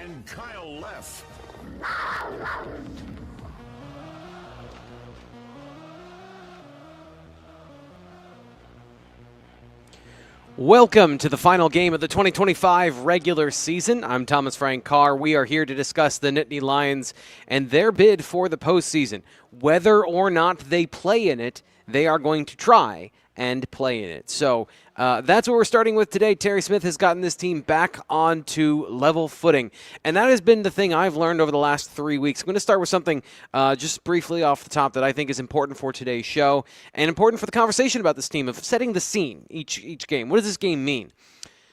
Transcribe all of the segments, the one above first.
and Kyle Leff. Welcome to the final game of the 2025 regular season. I'm Thomas Frank Carr. We are here to discuss the Nittany Lions and their bid for the postseason. Whether or not they play in it, they are going to try and play in it. So that's what we're starting with today. Terry Smith has gotten this team back onto level footing, and that has been the thing I've learned over the last 3 weeks. I'm going to start with something just briefly off the top that I think is important for today's show and important for the conversation about this team of setting the scene each game. What does this game mean?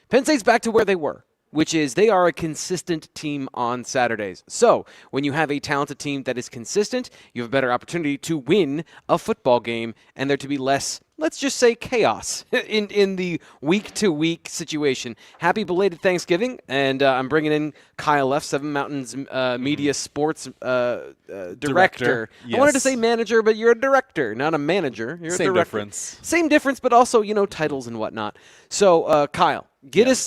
Penn State's back to where they were, which is they are a consistent team on Saturdays. So when you have a talented team that is consistent, you have a better opportunity to win a football game and there to be less, let's just say, chaos in the week-to-week situation. Happy belated Thanksgiving, and I'm bringing in Kyle Leff, Seven Mountains Media Sports Director. Yes. I wanted to say manager, but you're a director, not a manager. You're Same a director. difference. Same difference, but also, titles and whatnot. So, Kyle, get us,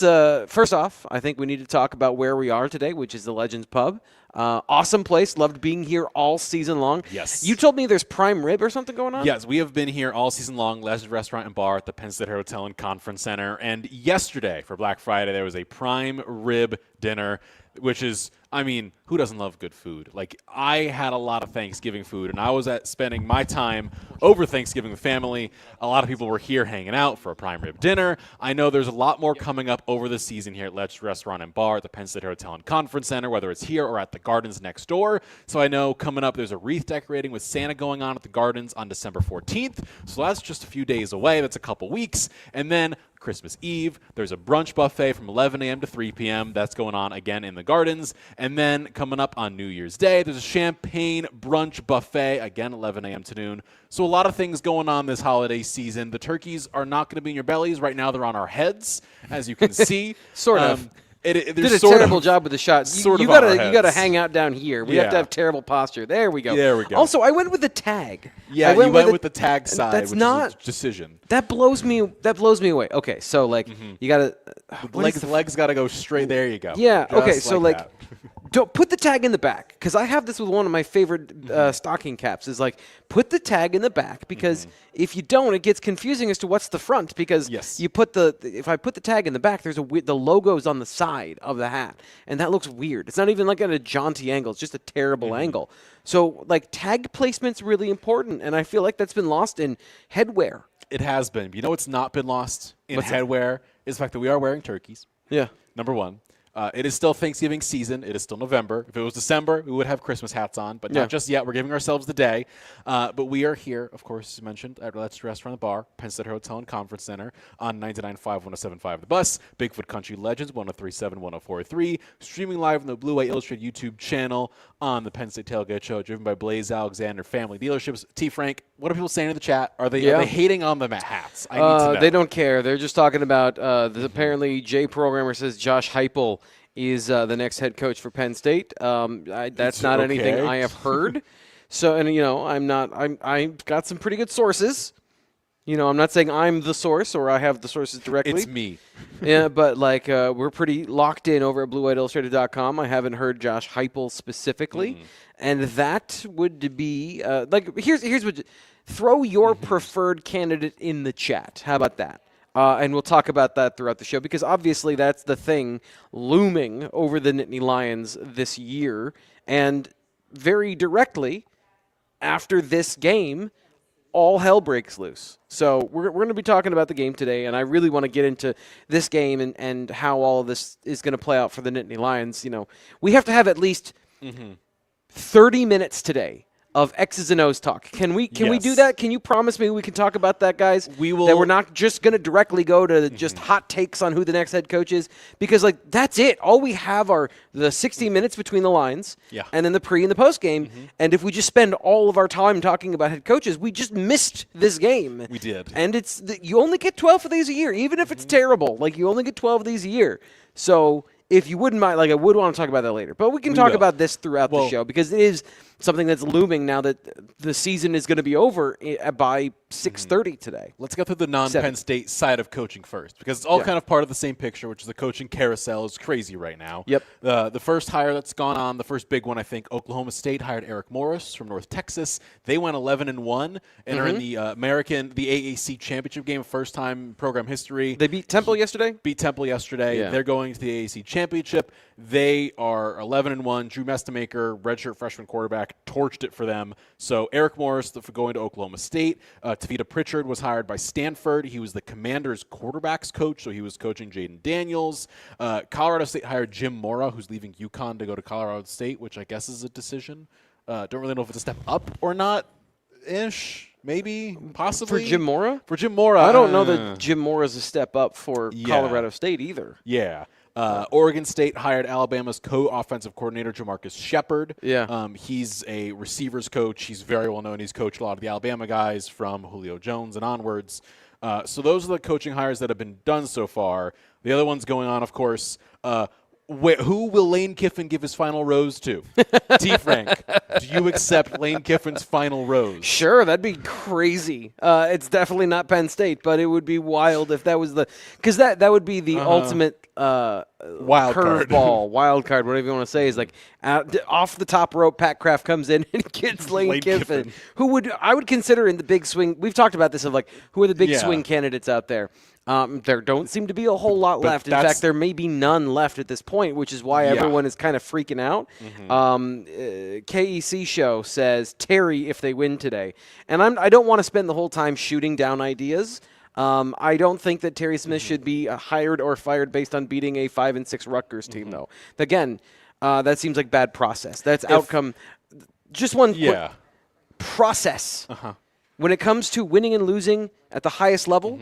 first off, I think we need to talk about where we are today, which is the Legends Pub. Awesome place. Loved being here all season long. Yes. You told me there's prime rib or something going on? Yes, we have been here all season long, Legends Restaurant and Bar at the Penn State Hotel and Conference Center. And yesterday, for Black Friday, there was a prime rib dinner, which is, who doesn't love good food? Like, I had a lot of Thanksgiving food, and I was spending my time over Thanksgiving with family. A lot of people were here hanging out for a prime rib dinner. I know there's a lot more coming up over the season here at Legends Restaurant and Bar at the Penn State Hotel and Conference Center, whether it's here or at the Gardens next door. So I know coming up there's a wreath decorating with Santa going on at the Gardens on December 14th. So that's just a few days away. That's a couple weeks. And then Christmas Eve, there's a brunch buffet from 11 a.m. to 3 p.m. That's going on again in the Gardens. And then coming up on New Year's Day, there's a champagne brunch buffet, again 11 a.m. to noon. So a lot of things going on this holiday season. The turkeys are not going to be in your bellies. Right now they're on our heads, as you can see. Sort of. Did a terrible job with the shot. You gotta hang out down here. We have to have terrible posture. There we go. There we go. Also, I went with the tag. Yeah, you went with the tag side, that's which not is a decision. That blows me away. Okay, so you gotta Legs got to go straight. There you go. Yeah. Just Okay. So that. don't put the tag in the back, because I have this with one of my favorite stocking caps. Is put the tag in the back, because if you don't, it gets confusing as to what's the front. Because you put if I put the tag in the back, there's the logo's on the side of the hat, and that looks weird. It's not even like at a jaunty angle; it's just a terrible angle. So tag placement's really important, and I feel like that's been lost in headwear. It has been. You know what's not been lost in headwear is the fact that we are wearing turkeys. Yeah. Number one. It is still Thanksgiving season. It is still November. If it was December, we would have Christmas hats on, but not just yet. We're giving ourselves the day. But we are here, of course, as mentioned, at Let's Restaurant and Bar, Penn State Hotel and Conference Center on 99.5, 107.5 The Bus, Bigfoot Country Legends, 103.7, 104.3, streaming live on the Blue White Illustrated YouTube channel on the Penn State Tailgate Show, driven by Blaze Alexander Family Dealerships. T. Frank, what are people saying in the chat? Are they hating on the hats? I need to know. They don't care. They're just talking about apparently Jay Programmer says Josh Heupel is the next head coach for Penn State. That's not anything I have heard. So, and I've got some pretty good sources. I'm not saying I'm the source or I have the sources directly. It's me. Yeah, but we're pretty locked in over at BlueWhiteIllustrated.com. I haven't heard Josh Heupel specifically, and that would be here's what. Throw your preferred candidate in the chat. How about that? And we'll talk about that throughout the show, because obviously that's the thing looming over the Nittany Lions this year. And very directly after this game, all hell breaks loose. So we're going to be talking about the game today, and I really want to get into this game and how all of this is going to play out for the Nittany Lions. We have to have at least 30 minutes today of X's and O's talk. Can we do that? Can you promise me we can talk about that, guys? We will. That we're not just going to directly go to just hot takes on who the next head coach is, because that's it. All we have are the 60 minutes between the lines, and then the pre and the post game. And if we just spend all of our time talking about head coaches, we just missed this game. We did. And you only get 12 of these a year, even if it's terrible. You only get 12 of these a year. So if you wouldn't mind, I would want to talk about that later. But we can talk about this throughout the show, because it is something that's looming now that the season is going to be over by 6:30 today. Let's get through the non-Penn State side of coaching first, because it's all kind of part of the same picture, which is the coaching carousel is crazy right now. Yep. The first hire that's gone on, the first big one, I think, Oklahoma State hired Eric Morris from North Texas. They went 11-1 and are in the AAC championship game, first time in program history. They beat Temple yesterday? Beat Temple yesterday. Yeah. They're going to the AAC championship. They are 11-1. Drew Mestemaker, redshirt freshman quarterback, torched it for them. So Eric Morris for going to Oklahoma State. Tavita Pritchard was hired by Stanford. He was the Commanders' quarterbacks coach, so he was coaching Jaden Daniels. Colorado State hired Jim Mora, who's leaving UConn to go to Colorado State, which I guess is a decision. Don't really know if it's a step up or not. Ish, maybe, possibly. For Jim Mora? For Jim Mora. I don't know that Jim Mora is a step up for Colorado State either. Yeah. Oregon State hired Alabama's co-offensive coordinator, Jamarcus Shepard. Yeah. He's a receivers coach. He's very well known. He's coached a lot of the Alabama guys from Julio Jones and onwards. So those are the coaching hires that have been done so far. The other ones going on, of course, who will Lane Kiffin give his final rose to? T. Frank, do you accept Lane Kiffin's final rose? Sure, that'd be crazy. It's definitely not Penn State, but it would be wild if that was because that would be the ultimate wild curveball, wild card, whatever you want to say, is like off the top rope. Pat Kraft comes in and gets Lane Kiffin, who I would consider in the big swing. We've talked about this of like who are the big swing candidates out there. There don't seem to be a whole lot left. In fact, there may be none left at this point, which is why everyone is kind of freaking out. KEC show says Terry if they win today. And I don't want to spend the whole time shooting down ideas. I don't think that Terry Smith should be hired or fired based on beating a 5-6 Rutgers team, though. Again, that seems like bad process. That's outcome. Just one quick process. When it comes to winning and losing at the highest level,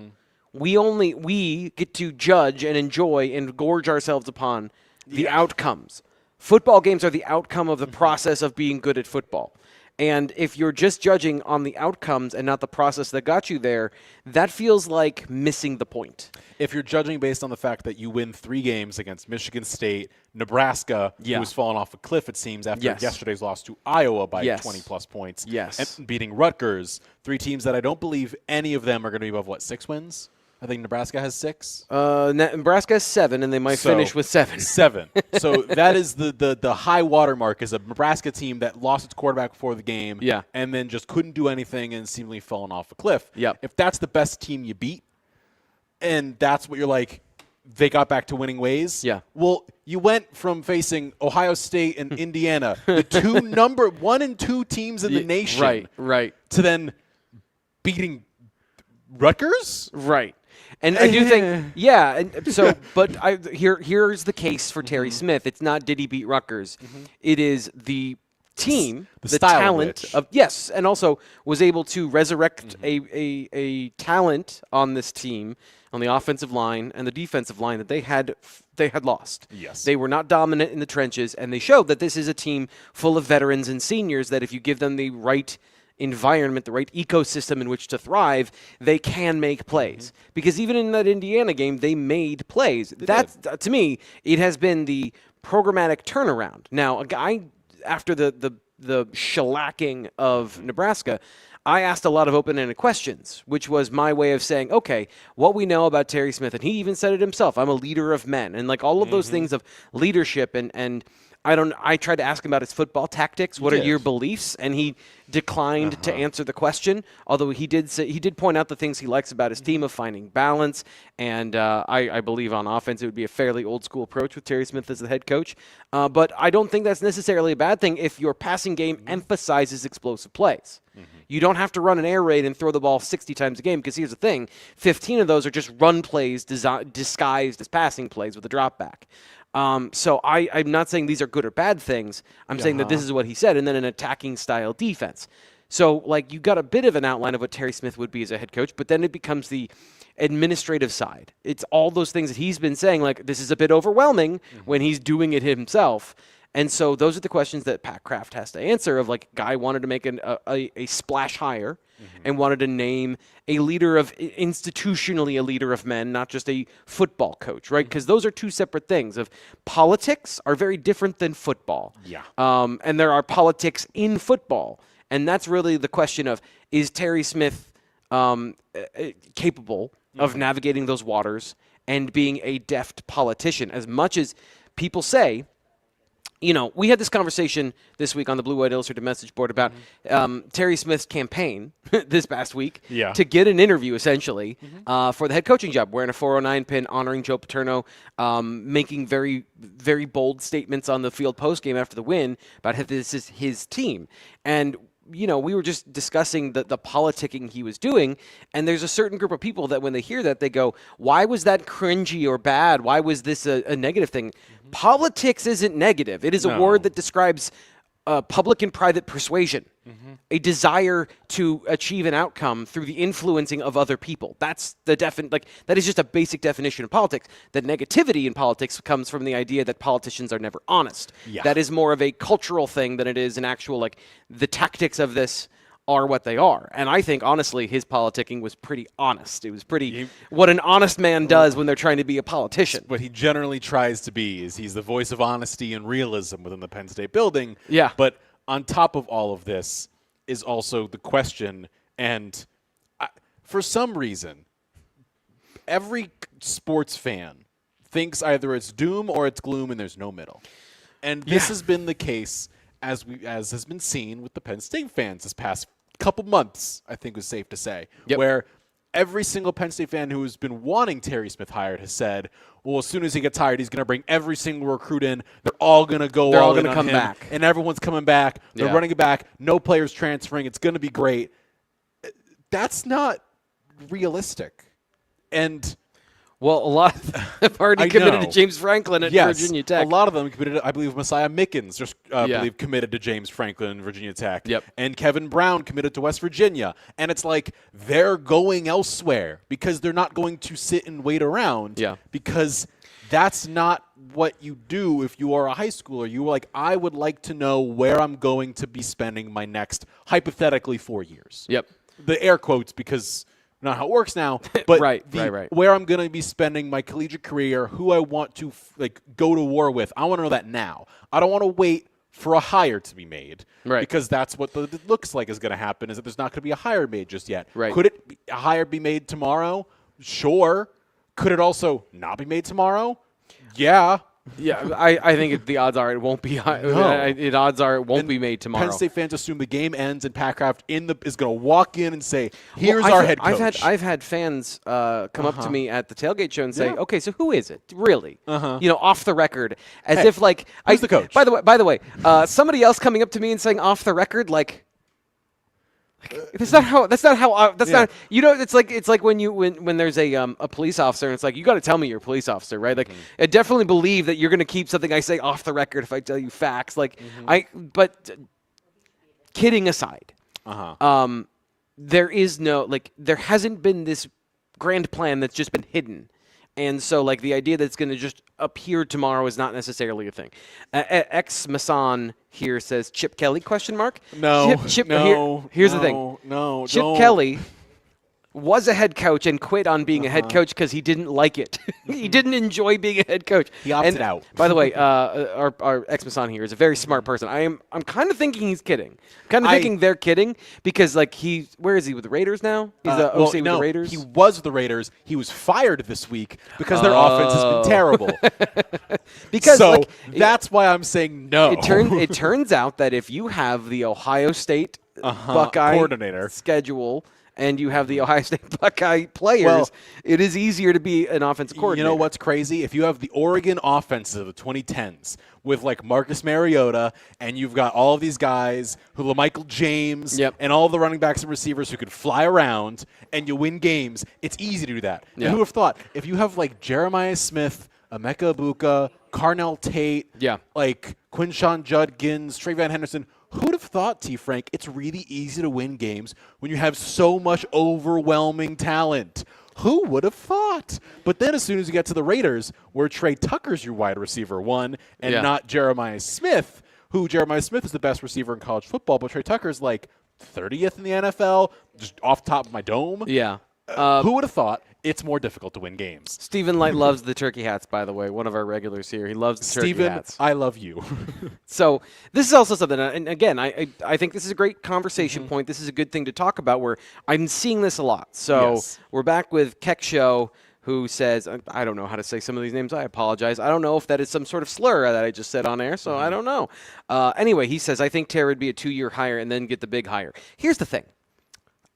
we get to judge and enjoy and gorge ourselves upon the outcomes. Football games are the outcome of the process of being good at football. And if you're just judging on the outcomes and not the process that got you there, that feels like missing the point. If you're judging based on the fact that you win 3 games against Michigan State, Nebraska, who was falling off a cliff, it seems, after yesterday's loss to Iowa by 20-plus points, and beating Rutgers, 3 teams that I don't believe any of them are going to be above, 6 wins? I think Nebraska has 6. Nebraska has 7, and they might finish with 7. 7. So that is the high water mark is a Nebraska team that lost its quarterback before the game and then just couldn't do anything and seemingly fallen off a cliff. If that's the best team you beat and that's what you're like, they got back to winning ways. Well, you went from facing Ohio State and Indiana, the 2 number 1 and 2 teams in the nation, to then beating Rutgers? And I do think, and so, but here's the case for Terry Smith. It's not did he beat Rutgers. It is the team, the talent of and also was able to resurrect a talent on this team, on the offensive line and the defensive line that they had lost. They were not dominant in the trenches, and they showed that this is a team full of veterans and seniors that if you give them the right environment, the right ecosystem in which to thrive, they can make plays. Because even in that Indiana game, they made plays. To me, it has been the programmatic turnaround. Now, after the shellacking of Nebraska, I asked a lot of open-ended questions, which was my way of saying, okay, what we know about Terry Smith, and he even said it himself, I'm a leader of men, and like all of those things of leadership and I tried to ask him about his football tactics. What are your beliefs? And he declined to answer the question. Although he did point out the things he likes about his team of finding balance. And I believe on offense it would be a fairly old school approach with Terry Smith as the head coach. But I don't think that's necessarily a bad thing if your passing game emphasizes explosive plays. You don't have to run an air raid and throw the ball 60 times a game because here's the thing: 15 of those are just run plays disguised as passing plays with a drop back. So I'm not saying these are good or bad things. I'm saying that this is what he said, and then an attacking style defense. So, like, you got a bit of an outline of what Terry Smith would be as a head coach, but then it becomes the administrative side. It's all those things that he's been saying, like, this is a bit overwhelming when he's doing it himself. And so those are the questions that Pat Kraft has to answer of like, guy wanted to make a splash hire and wanted to name a leader of institutionally a leader of men, not just a football coach, right? Because those are two separate things. Of politics are very different than football. Yeah. And there are politics in football. And that's really the question of, is Terry Smith capable of navigating those waters and being a deft politician? As much as people say, you know, we had this conversation this week on the Blue White Illustrated message board about Terry Smith's campaign this past week to get an interview, essentially, for the head coaching job, wearing a 409 pin, honoring Joe Paterno, making very, very bold statements on the field postgame after the win about how this is his team. And you know, we were just discussing the politicking he was doing, and there's a certain group of people that when they hear that, they go, why was that cringy or bad? Why was this a negative thing? Politics isn't negative. It is a word that describes public and private persuasion, a desire to achieve an outcome through the influencing of other people. That's the that is just a basic definition of politics. That negativity in politics comes from the idea that politicians are never honest. Yeah. That is more of a cultural thing than it is an actual, like, the tactics of this are what they are. And I think, honestly, his politicking was pretty honest. It was pretty what an honest man does when they're trying to be a politician. What he generally tries to be is he's the voice of honesty and realism within the Penn State building. Yeah. But on top of all of this is also the question, and for some reason, every sports fan thinks either it's doom or it's gloom, and there's no middle. And this has been the case as has been seen with the Penn State fans this past couple months, I think is safe to say, where every single Penn State fan who has been wanting Terry Smith hired has said, well, as soon as he gets hired, he's going to bring every single recruit in. They're all going to go They're all going going to come back. And everyone's coming back. They're running it back. No players transferring. It's going to be great. That's not realistic. And well, a lot have already committed to James Franklin at Virginia Tech. A lot of them committed. I believe Messiah Mickens just believe committed to James Franklin and Virginia Tech. And Kevin Brown committed to West Virginia. And it's like they're going elsewhere because they're not going to sit and wait around. Because that's not what you do if you are a high schooler. You're like, I would like to know where I'm going to be spending my next, hypothetically, 4 years. The air quotes because not how it works now, but where I'm going to be spending my collegiate career, who I want to go to war with. I want to know that now. I don't want to wait for a hire to be made because that's what it looks like is going to happen, is that there's not going to be a hire made just yet. Could a hire be made tomorrow? Sure. Could it also not be made tomorrow? Yeah. I think the odds are it won't be. Odds are it won't be made tomorrow. Penn State fans assume the game ends and Pat Kraft is going to walk in and say, "Here's our head coach." I've had fans come up to me at the tailgate show and say, "Okay, so who is it really?" You know, off the record, as if like who's the coach? By the way, somebody else coming up to me and saying off the record, like. That's not how. Not. You know, it's like when there's a police officer, and it's like you got to tell me you're a police officer, right? Like, I definitely believe that you're going to keep something I say off the record if I tell you facts. Like, but kidding aside, there is no there hasn't been this grand plan that's just been hidden. And so, like, the idea that it's going to just appear tomorrow is not necessarily a thing. Ex Mason here says, Chip Kelly, question mark? No, here's the thing. Chip Kelly was a head coach and quit on being a head coach because he didn't like it. He didn't enjoy being a head coach. He opted out. By the way, our ex-Mason here is a very smart person. I'm kind of thinking he's kidding. Thinking they're kidding because where is he with the Raiders now? He's the OC with the Raiders. He was with the Raiders. He was fired this week because their offense has been terrible. That's why I'm saying no. It turns out that if you have the Ohio State Buckeye coordinator schedule and you have the Ohio State Buckeye players, it is easier to be an offensive coordinator. You know what's crazy? If you have the Oregon offenses of the 2010s with like Marcus Mariota, and you've got all of these guys Michael James, and all the running backs and receivers who could fly around, and you win games, it's easy to do that. And who would have thought? If you have like Jeremiah Smith, Emeka Egbuka, Carnell Tate, like Quinshawn Judkins, Trayvon Henderson, who would have thought, T. Frank, it's really easy to win games when you have so much overwhelming talent? Who would have thought? But then as soon as you get to the Raiders, where Trey Tucker's your wide receiver one and not Jeremiah Smith, who Jeremiah Smith is the best receiver in college football, but Trey Tucker's like 30th in the NFL, just off the top of my dome. Yeah. Who would have thought it's more difficult to win games? Stephen Light loves the turkey hats, by the way, one of our regulars here. He loves the turkey hats. Stephen, I love you. So this is also something, and again, I think this is a great conversation point. This is a good thing to talk about where I'm seeing this a lot. So we're back with Keck Show, who says, I don't know how to say some of these names. I apologize. I don't know if that is some sort of slur that I just said on air, so I don't know. Anyway, he says, I think Terry would be a 2-year hire and then get the big hire. Here's the thing.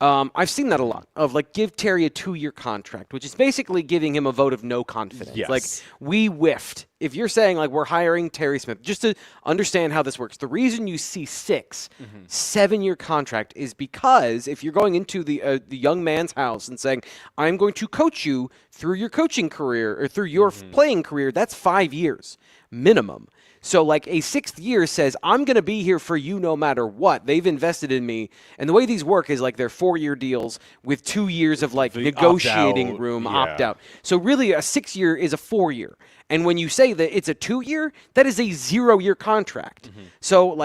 I've seen that a lot of give Terry a 2-year contract, which is basically giving him a vote of no confidence. Yes. We whiffed. If you're saying we're hiring Terry Smith, just to understand how this works, the reason you see 7-year contract is because if you're going into the young man's house and saying, I'm going to coach you through your coaching career or through your playing career, that's 5 years minimum. So a 6th year says, I'm going to be here for you no matter what. They've invested in me. And the way these work is they're 4-year deals with 2 years of negotiating room, opt-out. So really a 6-year is a 4-year. And when you say that it's a 2-year, that is a 0-year contract. So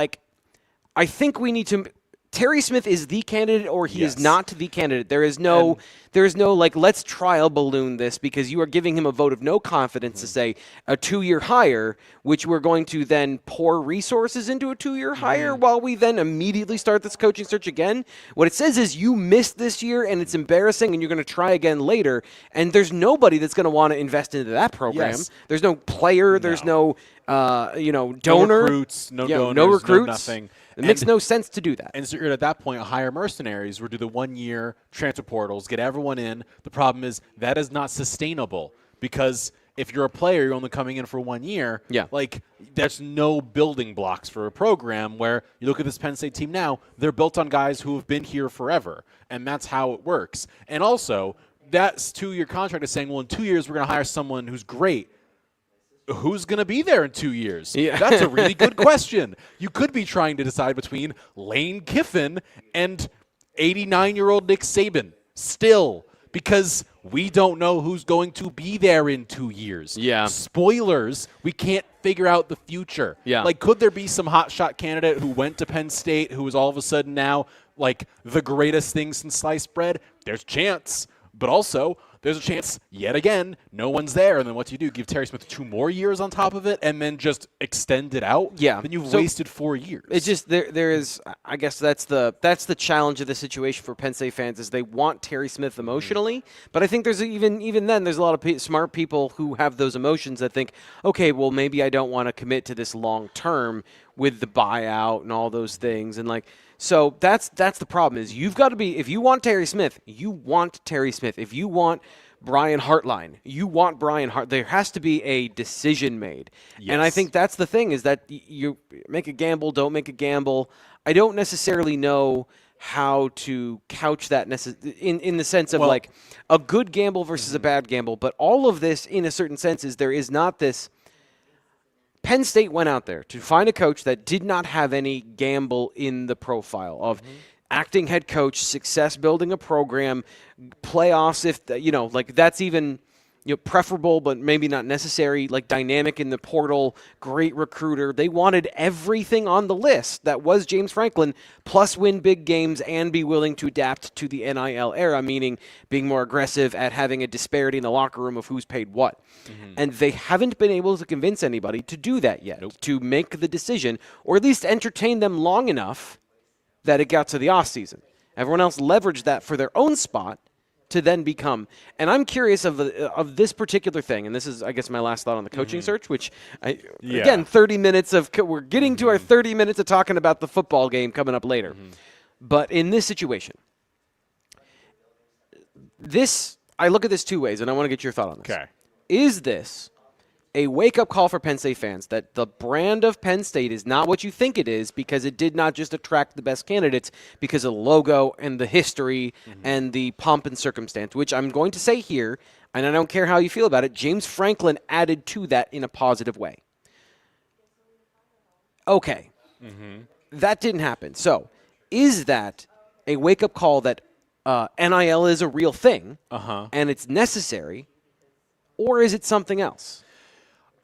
I think we need to – Terry Smith is the candidate or he is not the candidate. There is no let's trial balloon this because you are giving him a vote of no confidence to say a 2-year hire, which we're going to then pour resources into a 2-year hire while we then immediately start this coaching search again. What it says is you missed this year and it's embarrassing and you're going to try again later. And there's nobody that's going to want to invest into that program. There's no player. There's no donor. No recruits, no donors, no recruits. No nothing. It makes no sense to do that. And so at that point, hire mercenaries or do the 1-year transfer portals, get everyone in. The problem is that is not sustainable because if you're a player, you're only coming in for 1 year. There's no building blocks for a program where you look at this Penn State team now, they're built on guys who have been here forever. And that's how it works. And also, that 2-year contract is saying, well, in 2 years, we're going to hire someone who's great. Who's going to be there in 2 years? That's a really good question. You could be trying to decide between Lane Kiffin and 89-year-old Nick Saban still because we don't know who's going to be there in 2 years. Spoilers, we can't figure out the future. Could there be some hotshot candidate who went to Penn State who is all of a sudden now the greatest thing since sliced bread? There's a chance. But also, there's a chance, yet again, no one's there. And then what do you do? Give Terry Smith 2 more years on top of it and then just extend it out? Then you've wasted 4 years. It's just there is, I guess that's the challenge of the situation for Penn State fans is they want Terry Smith emotionally. But I think there's even then, there's a lot of smart people who have those emotions that think, okay, well, maybe I don't want to commit to this long term with the buyout and all those things. And so that's the problem is you've got to be, if you want Terry Smith, you want Terry Smith. If you want Brian Hartline, you want Brian Hart. There has to be a decision made. And I think that's the thing is that you make a gamble, don't make a gamble. I don't necessarily know how to couch that in the sense of a good gamble versus a bad gamble. But all of this in a certain sense is there is not this. Penn State went out there to find a coach that did not have any gamble in the profile of acting head coach, success building a program, playoffs if that's even preferable but maybe not necessary, dynamic in the portal, great recruiter. They wanted everything on the list that was James Franklin plus win big games and be willing to adapt to the NIL era, meaning being more aggressive at having a disparity in the locker room of who's paid what. And they haven't been able to convince anybody to do that yet, to make the decision or at least entertain them long enough that it got to the offseason. Everyone else leveraged that for their own spot to then become. And I'm curious of this particular thing, and this is, I guess, my last thought on the coaching search, which, again, 30 minutes of – we're getting to our 30 minutes of talking about the football game coming up later. But in this situation, I look at this 2 ways, and I want to get your thought on this. Okay. Is this a wake-up call for Penn State fans that the brand of Penn State is not what you think it is because it did not just attract the best candidates because of the logo and the history and the pomp and circumstance, which I'm going to say here, and I don't care how you feel about it, James Franklin added to that in a positive way. Okay. That didn't happen. So is that a wake-up call that NIL is a real thing Uh-huh. and it's necessary, or is it something else?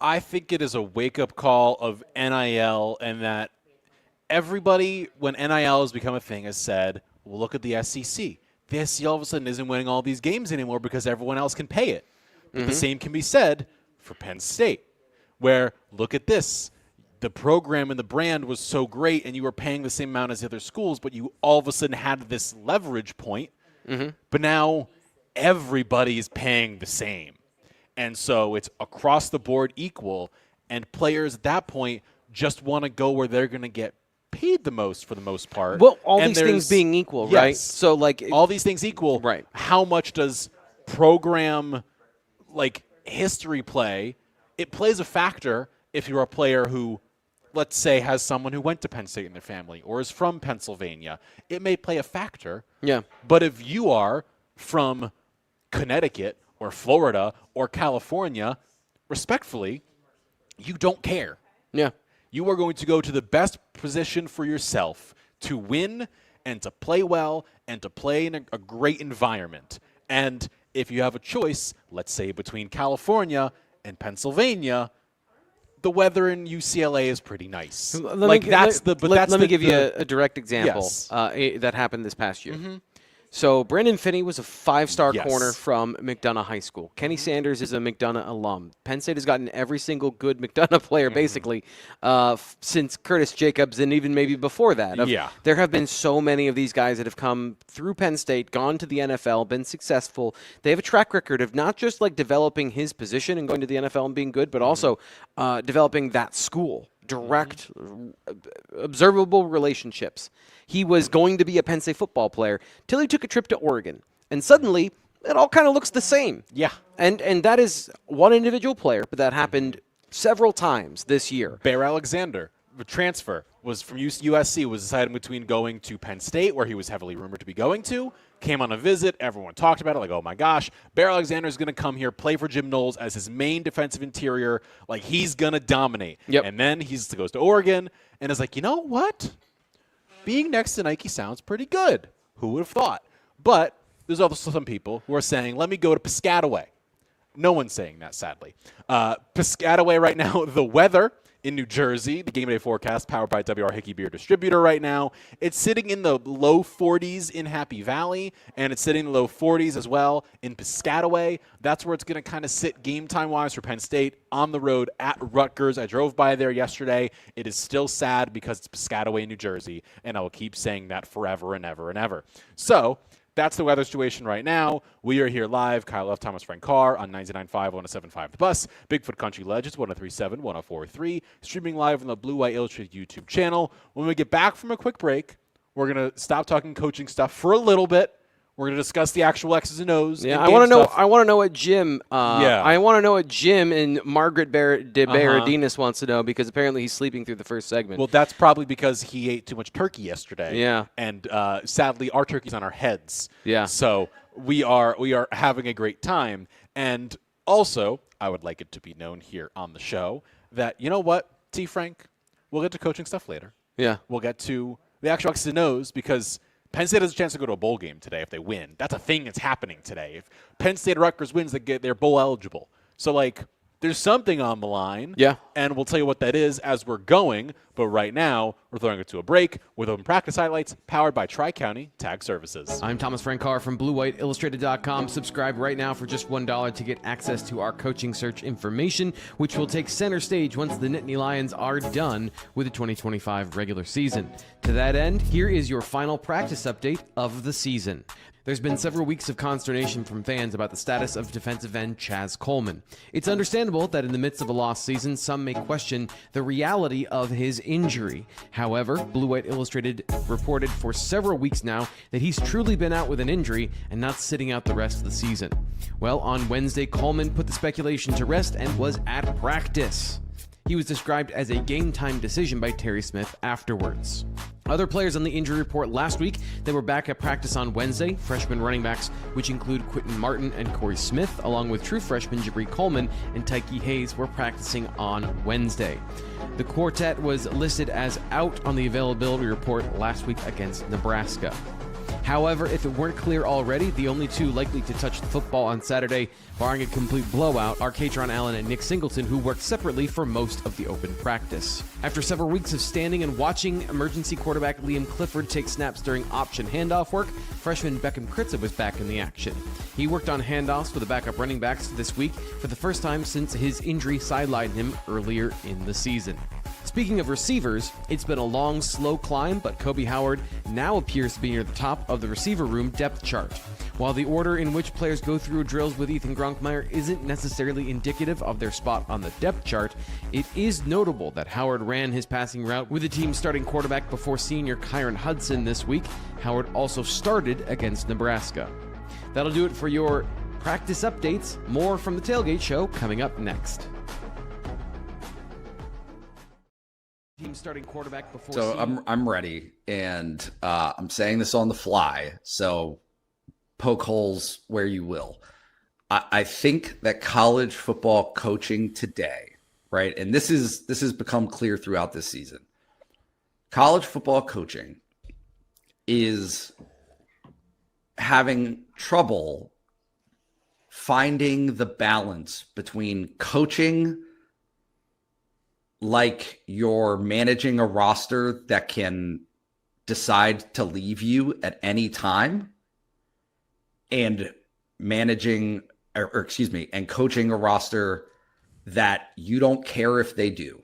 I think it is a wake-up call of NIL, and that everybody, when NIL has become a thing, has said, well, look at the SEC. The SEC all of a sudden isn't winning all these games anymore because everyone else can pay it. But the same can be said for Penn State, where, look at this. The program and the brand was so great, and you were paying the same amount as the other schools, but you all of a sudden had this leverage point. But now everybody is paying the same. And so it's across the board equal, and players at that point just want to go where they're going to get paid the most for the most part. Well, all And these things being equal, yes, right? So, like, all these things equal, right? How much does program history play? It plays a factor if you're a player who, let's say, has someone who went to Penn State in their family or is from Pennsylvania. It may play a factor. Yeah. But if you are from Connecticut or Florida or California, respectfully, you don't care. Yeah. You are going to go to the best position for yourself to win and to play well and to play in a great environment. And if you have a choice, let's say between California and Pennsylvania, the weather in UCLA is pretty nice. Let me give you a direct example Yes. that happened this past year. So Brandon Finney was a 5-star Yes. corner from McDonough High School. Kenny Sanders is a McDonough alum. Penn State has gotten every single good McDonough player, basically, since Curtis Jacobs and even maybe before that. Yeah. There have been so many of these guys that have come through Penn State, gone to the NFL, been successful. They have a track record of not just developing his position and going to the NFL and being good, but also developing that school. Direct, observable relationships. He was going to be a Penn State football player till he took a trip to Oregon. And suddenly, it all kind of looks the same. Yeah. And that is one individual player, but that happened several times this year. Bear Alexander, the transfer, was from USC, was deciding between going to Penn State, where he was heavily rumored to be going to, came on a visit, everyone talked about it, like, oh my gosh, Bear Alexander is going to come here, play for Jim Knowles as his main defensive interior, like he's going to dominate. Yep. And then he goes to Oregon and is like, you know what? Being next to Nike sounds pretty good. Who would have thought? But there's also some people who are saying, let me go to Piscataway. No one's saying that, sadly. Piscataway right now, the weather in New Jersey, the game day forecast powered by WR Hickey Beer Distributor right now. It's sitting in the low 40s in Happy Valley, and it's sitting in the low 40s as well in Piscataway. That's where it's going to kind of sit game time-wise for Penn State on the road at Rutgers. I drove by there yesterday. It is still sad because it's Piscataway, New Jersey, and I will keep saying that forever and ever and ever. So that's the weather situation right now. We are here live. Kyle F. Thomas Frank Carr on 99.5, 107.5 The Bus. Bigfoot Country Legends, 103.7, 104.3. Streaming live on the Blue White Illustrated YouTube channel. When we get back from a quick break, we're going to stop talking coaching stuff for a little bit. We're going to discuss the actual X's and O's. Yeah, and I want to know. stuff. I want to know what Jim. Yeah. I want to know what Jim and Margaret de Berardinis wants to know because apparently he's sleeping through the first segment. Well, that's probably because he ate too much turkey yesterday. Yeah. And sadly, our turkey's on our heads. Yeah. So we are having a great time. And also, I would like it to be known here on the show that, you know what, T. Frank, we'll get to coaching stuff later. Yeah. We'll get to the actual X's and O's because Penn State has a chance to go to a bowl game today if they win. That's a thing that's happening today. If Penn State or Rutgers wins, they're bowl eligible. So, there's something on the line. Yeah. And we'll tell you what that is as we're going. But right now, we're throwing it to a break with open practice highlights powered by Tri-County Tag Services. I'm Thomas Frank Carr from BlueWhiteIllustrated.com. Subscribe right now for just $1 to get access to our coaching search information, which will take center stage once the Nittany Lions are done with the 2025 regular season. To that end, here is your final practice update of the season. There's been several weeks of consternation from fans about the status of defensive end Chaz Coleman. It's understandable that in the midst of a lost season, some may question the reality of his injury. However, Blue White Illustrated reported for several weeks now that he's truly been out with an injury and not sitting out the rest of the season. Well, on Wednesday, Coleman put the speculation to rest and was at practice. He was described as a game-time decision by Terry Smith afterwards. Other players on the injury report last week, they were back at practice on Wednesday. Freshman running backs, which include Quentin Martin and Corey Smith, along with true freshmen Jabri Coleman and Tyke Hayes, were practicing on Wednesday. The quartet was listed as out on the availability report last week against Nebraska. However, if it weren't clear already, the only two likely to touch the football on Saturday, barring a complete blowout, are Katron Allen and Nick Singleton, who worked separately for most of the open practice. After several weeks of standing and watching emergency quarterback Liam Clifford take snaps during option handoff work, freshman Beckham Kritza was back in the action. He worked on handoffs with the backup running backs this week for the first time since his injury sidelined him earlier in the season. Speaking of receivers, it's been a long, slow climb, but Kobe Howard now appears to be near the top of the receiver room depth chart. While the order in which players go through drills with Ethan Gronkmeyer isn't necessarily indicative of their spot on the depth chart, it is notable that Howard ran his passing route with the team's starting quarterback before senior Kyron Hudson this week. Howard also started against Nebraska. That'll do it for your practice updates. More from the Tailgate Show coming up next. Team starting quarterback before. So I'm ready, and I'm saying this on the fly. So poke holes where you will. I think that college football coaching today, right, and this has become clear throughout this season. College football coaching is having trouble finding the balance between coaching like you're managing a roster that can decide to leave you at any time, and and coaching a roster that you don't care if they do.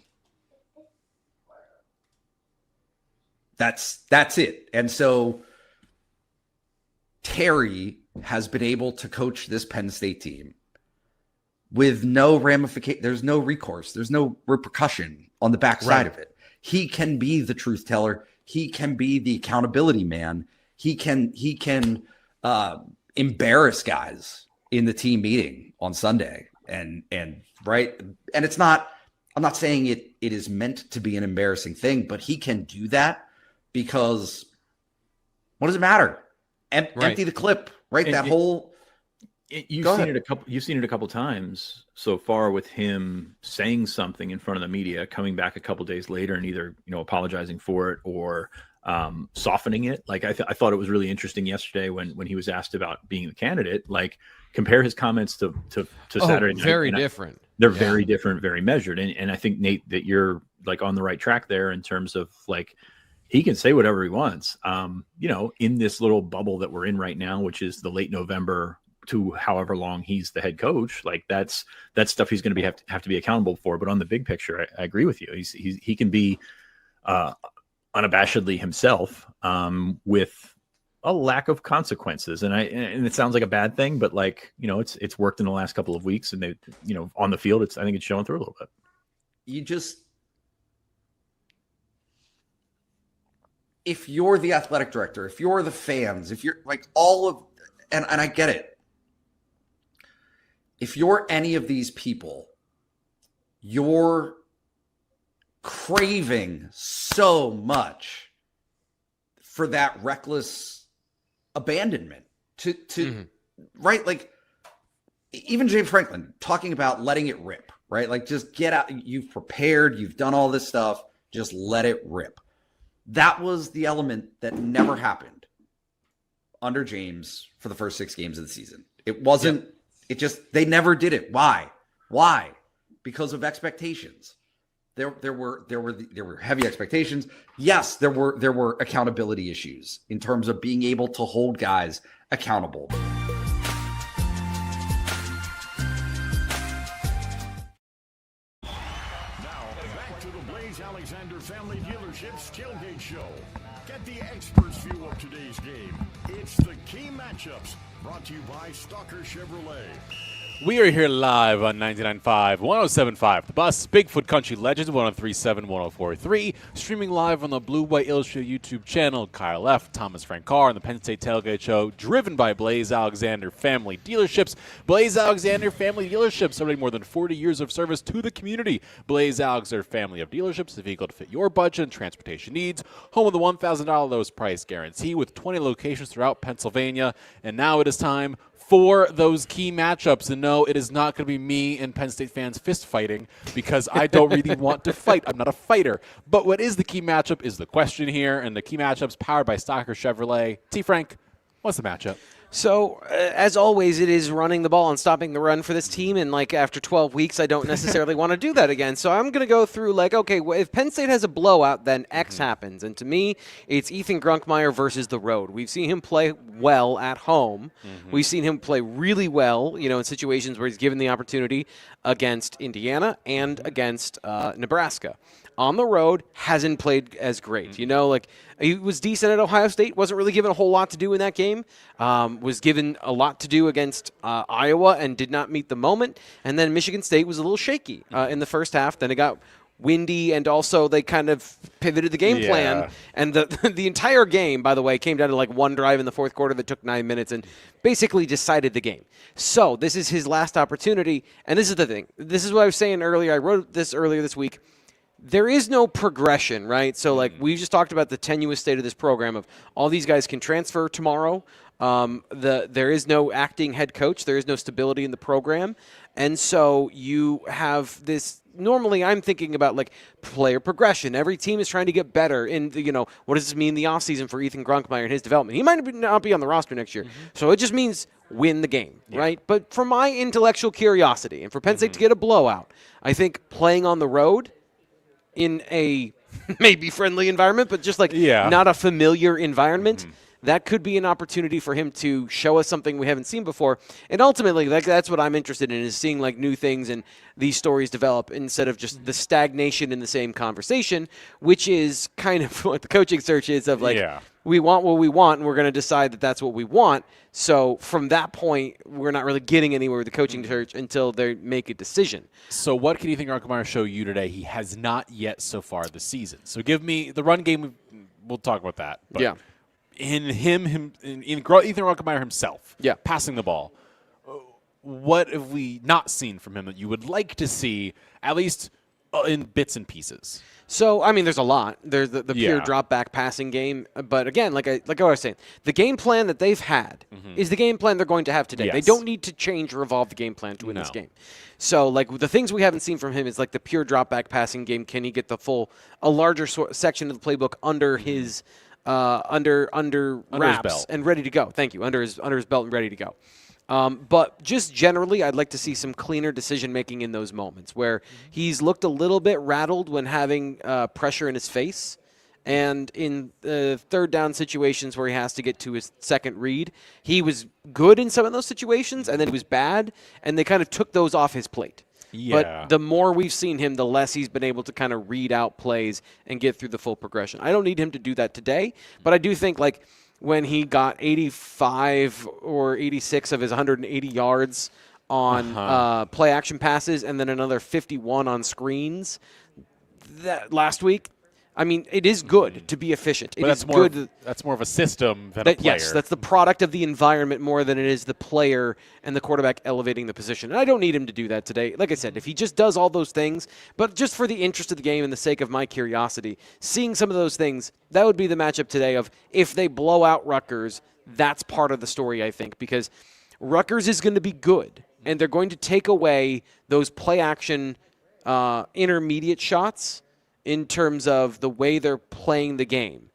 That's it. And so Terry has been able to coach this Penn State team with no ramification. There's no recourse. There's no repercussion on the backside of it. He can be the truth teller. He can be the accountability man. He can embarrass guys in the team meeting on Sunday. And right. And it's not, I'm not saying it is meant to be an embarrassing thing, but he can do that because what does it matter? Empty the clip, right? You've seen it a couple times so far with him saying something in front of the media, coming back a couple days later and either apologizing for it or softening it. Like I thought it was really interesting yesterday when he was asked about being the candidate. Like compare his comments to Saturday night. Very different. They're very different, very measured. And I think, Nate, that you're like on the right track there in terms of like he can say whatever he wants. In this little bubble that we're in right now, which is the late November to however long he's the head coach, like that's stuff he's going to have to be accountable for. But on the big picture, I agree with you. He can be unabashedly himself with a lack of consequences, and it sounds like a bad thing, but like it's worked in the last couple of weeks, and they on the field, I think it's showing through a little bit. If you're the athletic director, if you're the fans, if you're like all of, and I get it. If you're any of these people, you're craving so much for that reckless abandonment to right? Like even James Franklin talking about letting it rip, right? Like just get out. You've prepared, you've done all this stuff. Just let it rip. That was the element that never happened under James for the first 6 games of the season. It wasn't, they never did it. Why? Because of expectations. There were heavy expectations. Yes, there were accountability issues in terms of being able to hold guys accountable. Family Dealerships Tailgate Show. Get the experts' view of today's game. It's the key matchups brought to you by Stalker Chevrolet. We are here live on 99.5, 107.5, The Bus, Bigfoot Country Legends, 103.7, 104.3, streaming live on the Blue White Illustrated YouTube channel. Kyle F., Thomas Frank Carr on the Penn State Tailgate Show, driven by Blaze Alexander Family Dealerships. Blaze Alexander Family Dealerships, serving more than 40 years of service to the community. Blaze Alexander Family of Dealerships, a vehicle to fit your budget and transportation needs. Home of the $1,000 lowest price guarantee with 20 locations throughout Pennsylvania. And now it is time for those key matchups. And no, it is not going to be me and Penn State fans fist fighting because I don't really want to fight. I'm not a fighter. But what is the key matchup is the question here, and the key matchups powered by Stalker Chevrolet. T. Frank, What's the matchup? So, as always, it is running the ball and stopping the run for this team. And, after 12 weeks, I don't necessarily want to do that again. So I'm going to go through, okay, if Penn State has a blowout, then X happens. And to me, it's Ethan Grunkmeyer versus the road. We've seen him play well at home. We've seen him play really well, in situations where he's given the opportunity against Indiana and against Nebraska. On the road, hasn't played as great. He was decent at Ohio State, wasn't really given a whole lot to do in that game, was given a lot to do against Iowa and did not meet the moment. And then Michigan State was a little shaky in the first half. Then it got windy, and also they kind of pivoted the game plan. And the entire game, by the way, came down to one drive in the fourth quarter that took 9 minutes and basically decided the game. So this is his last opportunity. And this is the thing. This is what I was saying earlier. I wrote this earlier this week. There is no progression, right? So, we just talked about the tenuous state of this program of all these guys can transfer tomorrow. There is no acting head coach. There is no stability in the program. And so you have this – normally I'm thinking about, player progression. Every team is trying to get better. And, what does this mean in the offseason for Ethan Grunkmeyer and his development? He might not be on the roster next year. So it just means win the game, right? But for my intellectual curiosity and for Penn State to get a blowout, I think playing on the road – in a maybe friendly environment, but just not a familiar environment, that could be an opportunity for him to show us something we haven't seen before. And ultimately, that's what I'm interested in, is seeing new things and these stories develop instead of just the stagnation in the same conversation, which is kind of what the coaching search is of we want what we want, and we're going to decide that that's what we want. So from that point, we're not really getting anywhere with the coaching search until they make a decision. So what can Ethan Grunkmeyer show you today he has not yet so far this season? So give me the run game. We'll talk about that. But in Ethan Grunkmeyer himself, passing the ball, what have we not seen from him that you would like to see, at least in bits and pieces? So, there's a lot. There's the pure drop-back passing game. But again, like I was saying, the game plan that they've had is the game plan they're going to have today. Yes. They don't need to change or evolve the game plan to win this game. So, the things we haven't seen from him is the pure drop-back passing game. Can he get a larger section of the playbook under his under wraps belt and ready to go? Thank you. Under his belt and ready to go. But just generally, I'd like to see some cleaner decision-making in those moments where he's looked a little bit rattled when having pressure in his face. And in the third down situations where he has to get to his second read, he was good in some of those situations, and then he was bad, and they kind of took those off his plate. But the more we've seen him, the less he's been able to kind of read out plays and get through the full progression. I don't need him to do that today, but I do think, when he got 85 or 86 of his 180 yards on play action passes and then another 51 on screens that last week, it is good to be efficient. But that's more of a system than a player. Yes, that's the product of the environment more than it is the player and the quarterback elevating the position. And I don't need him to do that today. Like I said, if he just does all those things, but just for the interest of the game and the sake of my curiosity, seeing some of those things, that would be the matchup today of if they blow out Rutgers, that's part of the story, I think, because Rutgers is going to be good, and they're going to take away those play action intermediate shots in terms of the way they're playing the game.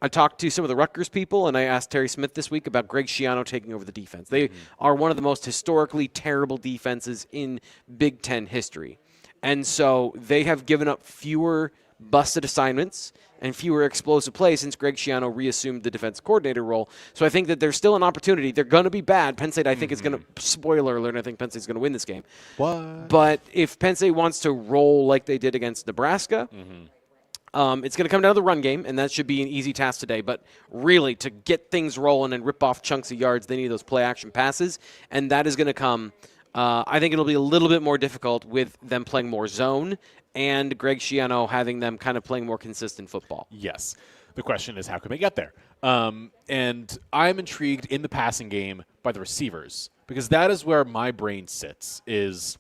I talked to some of the Rutgers people, and I asked Terry Smith this week about Greg Schiano taking over the defense. They are one of the most historically terrible defenses in Big Ten history. And so they have given up fewer busted assignments and fewer explosive plays since Greg Schiano reassumed the defense coordinator role. So I think that there's still an opportunity. They're going to be bad. Penn State, I think, is going to, spoiler alert, I think Penn State's going to win this game. What? But if Penn State wants to roll like they did against Nebraska, it's going to come down to the run game, and that should be an easy task today. But really, to get things rolling and rip off chunks of yards, they need those play-action passes, and that is going to come. I think it'll be a little bit more difficult with them playing more zone and Greg Schiano having them kind of playing more consistent football. Yes. The question is, how can they get there? And I'm intrigued in the passing game by the receivers, because that is where my brain sits, is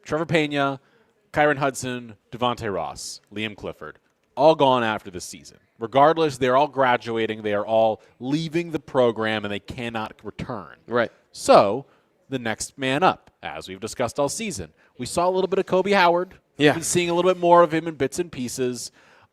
Trevor Pena, Kyron Hudson, Devontae Ross, Liam Clifford, all gone after this season. Regardless, they're all graduating. They are all leaving the program, and they cannot return. Right. So the next man up, as we've discussed all season. We saw a little bit of Kobe Howard. Yeah. We've been seeing a little bit more of him in bits and pieces.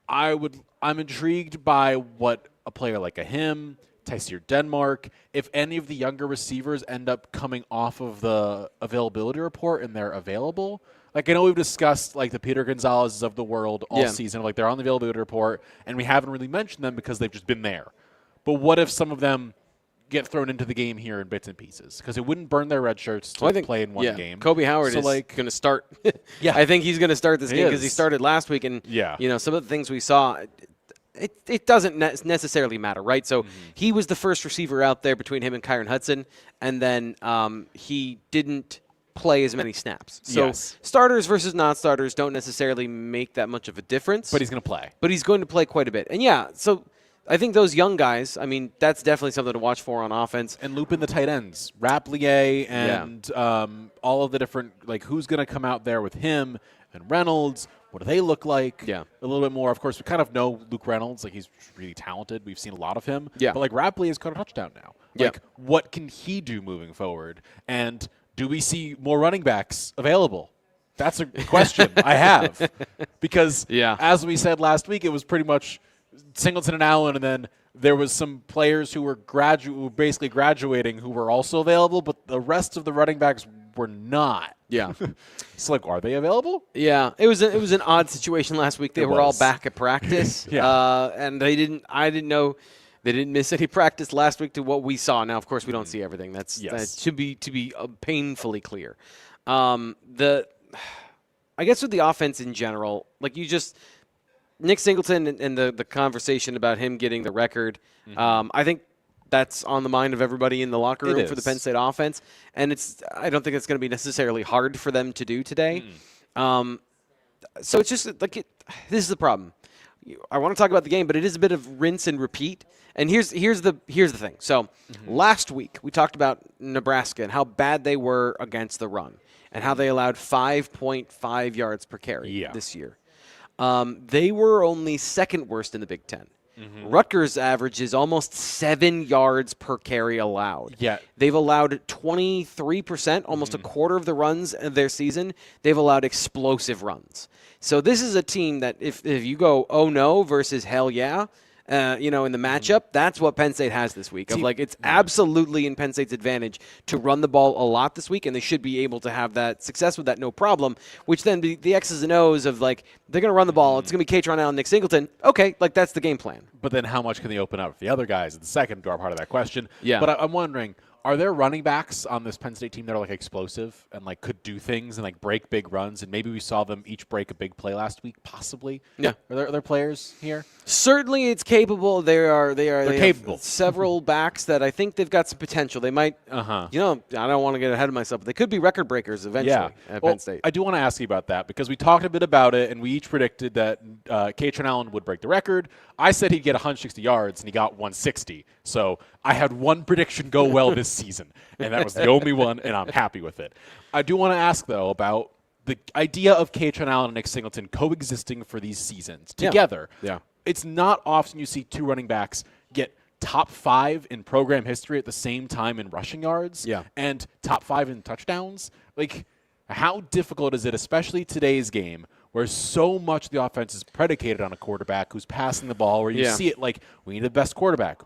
I'm intrigued by what a player like him Tyseer Denmark, if any of the younger receivers end up coming off of the availability report and they're available. Like, I know we've discussed, like, the Peter Gonzalez's of the world all season. Like, they're on the availability report, and we haven't really mentioned them because they've just been there. But what if some of them get thrown into the game here in bits and pieces? Because it wouldn't burn their red shirts to play in one game. Kobe Howard is going to start. I think he's going to start this game because he started last week. And, some of the things we saw, it doesn't necessarily matter, right? So he was the first receiver out there between him and Kyron Hudson, and then he didn't play as many snaps. So starters versus non-starters don't necessarily make that much of a difference. But he's going to play. But he's going to play quite a bit. And, so I think those young guys, I mean, that's definitely something to watch for on offense. And loop in the tight ends, Raplier and all of the different, like, who's going to come out there with him and Reynolds. What do they look like? A little bit more. Of course, we kind of know Luke Reynolds. Like, he's really talented. We've seen a lot of him. But, like, Raplier has caught a touchdown now. Like, what can he do moving forward? And do we see more running backs available? That's a question I have. Because, as we said last week, it was pretty much Singleton and Allen, and then there was some players who were basically graduating who were also available, but the rest of the running backs were not. It's like, are they available? It was an odd situation last week. They were all back at practice, and I didn't know they didn't miss any practice last week to what we saw. Now, of course, we don't see everything. That should be painfully clear. I guess with the offense in general, like Nick Singleton and the conversation about him getting the record, I think that's on the mind of everybody in the locker room for the Penn State offense, and I don't think it's going to be necessarily hard for them to do today. So it's just like this is the problem. I want to talk about the game, but it is a bit of rinse and repeat. And here's the thing. So last week we talked about Nebraska and how bad they were against the run and how they allowed 5.5 yards per carry this year. They were only second worst in the Big Ten. Rutgers' average is almost 7 yards per carry allowed. They've allowed 23%, almost a quarter of the runs of their season. They've allowed explosive runs. So this is a team that if you go, oh no versus hell yeah, in the matchup, that's what Penn State has this week. It's absolutely in Penn State's advantage to run the ball a lot this week, and they should be able to have that success with that, no problem, which then the X's and O's of, like, they're going to run the ball. It's going to be Katron Allen, Nick Singleton. Okay, like, that's the game plan. But then how much can they open up for the other guys? The second part of that question. Yeah. But I'm wondering, are there running backs on this Penn State team that are, like, explosive and, like, could do things and, like, break big runs? And maybe we saw them each break a big play last week, possibly. Yeah. Are there players here? Certainly it's capable. They're capable. Several backs that I think they've got some potential. They might, I don't want to get ahead of myself, but they could be record breakers eventually at Penn State. I do want to ask you about that because we talked a bit about it, and we each predicted that Katron Allen would break the record. I said he'd get 160 yards, and he got 160. So I had one prediction go well this season, and that was the only one, and I'm happy with it. I do want to ask, though, about the idea of Katron Allen and Nick Singleton coexisting for these seasons together. It's not often you see two running backs get top 5 in program history at the same time in rushing yards and top 5 in touchdowns. Like, how difficult is it, especially today's game, where so much of the offense is predicated on a quarterback who's passing the ball, where you see it like, we need the best quarterback,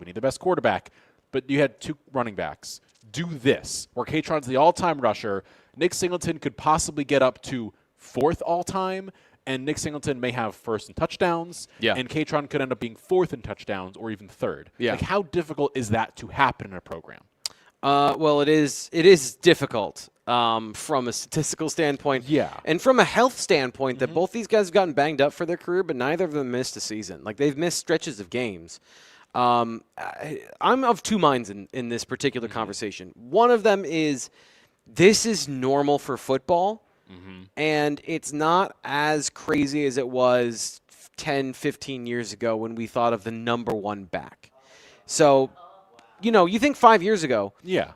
but you had two running backs do this, where Katron's the all-time rusher. Nick Singleton could possibly get up to 4th all-time, and Nick Singleton may have 1st in touchdowns, and Katron could end up being 4th in touchdowns or even 3rd. Like, how difficult is that to happen in a program? Well, it is difficult from a statistical standpoint. And from a health standpoint, that both these guys have gotten banged up for their career, but neither of them missed a season. Like, they've missed stretches of games. I'm of two minds in this particular conversation. One of them is this is normal for football, and it's not as crazy as it was 10, 15 years ago when we thought of the number one back. So, you think 5 years ago,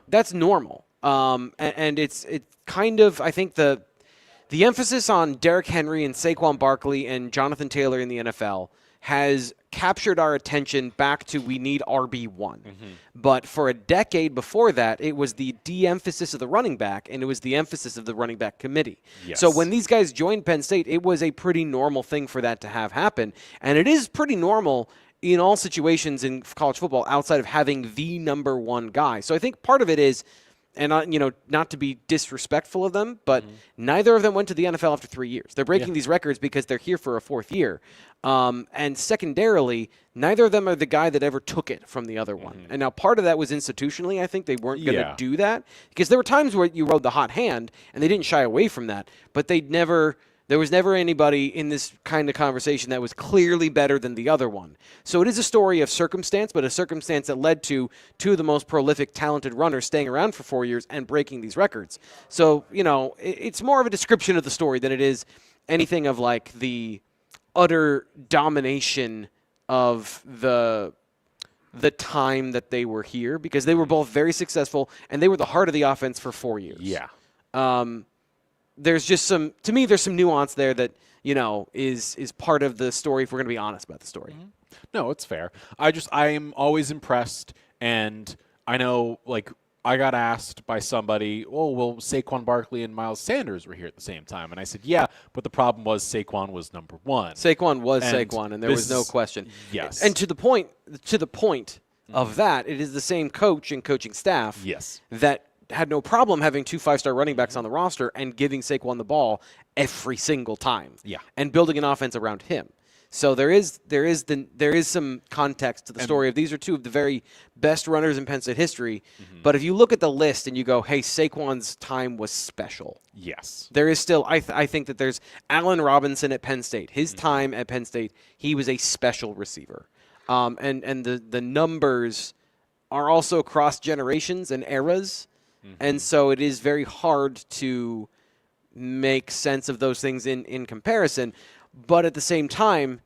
that's normal. And it's kind of, I think the emphasis on Derrick Henry and Saquon Barkley and Jonathan Taylor in the NFL has captured our attention back to we need RB1. But for a decade before that, it was the de-emphasis of the running back, and it was the emphasis of the running back committee. So when these guys joined Penn State, it was a pretty normal thing for that to have happen. And it is pretty normal in all situations in college football outside of having the number one guy. So I think part of it is, and not to be disrespectful of them, but neither of them went to the NFL after 3 years. They're breaking these records because they're here for a fourth year. And secondarily, neither of them are the guy that ever took it from the other one. And now part of that was institutionally. I think they weren't going to do that because there were times where you rode the hot hand and they didn't shy away from that, but there was never anybody in this kind of conversation that was clearly better than the other one. So it is a story of circumstance, but a circumstance that led to two of the most prolific, talented runners staying around for 4 years and breaking these records. So, it's more of a description of the story than it is anything of like the utter domination of the time that they were here, because they were both very successful and they were the heart of the offense for 4 years. Yeah. There's just there's some nuance there that, is part of the story if we're going to be honest about the story. No, it's fair. I am always impressed, and I know, I got asked by somebody, Saquon Barkley and Miles Sanders were here at the same time. And I said, yeah, but the problem was Saquon was number one. Saquon was Saquon, and there was no question. Yes. And to the point of that, it is the same coach and coaching staff that had no problem having 2 5-star running backs on the roster and giving Saquon the ball every single time. Yeah. And building an offense around him. So there is some context to the story of these are two of the very best runners in Penn State history. But if you look at the list and you go, hey, Saquon's time was special. Yes. There is still, I think that there's Allen Robinson at Penn State. His time at Penn State, he was a special receiver. And the numbers are also across generations and eras. And so it is very hard to make sense of those things in comparison. But at the same time,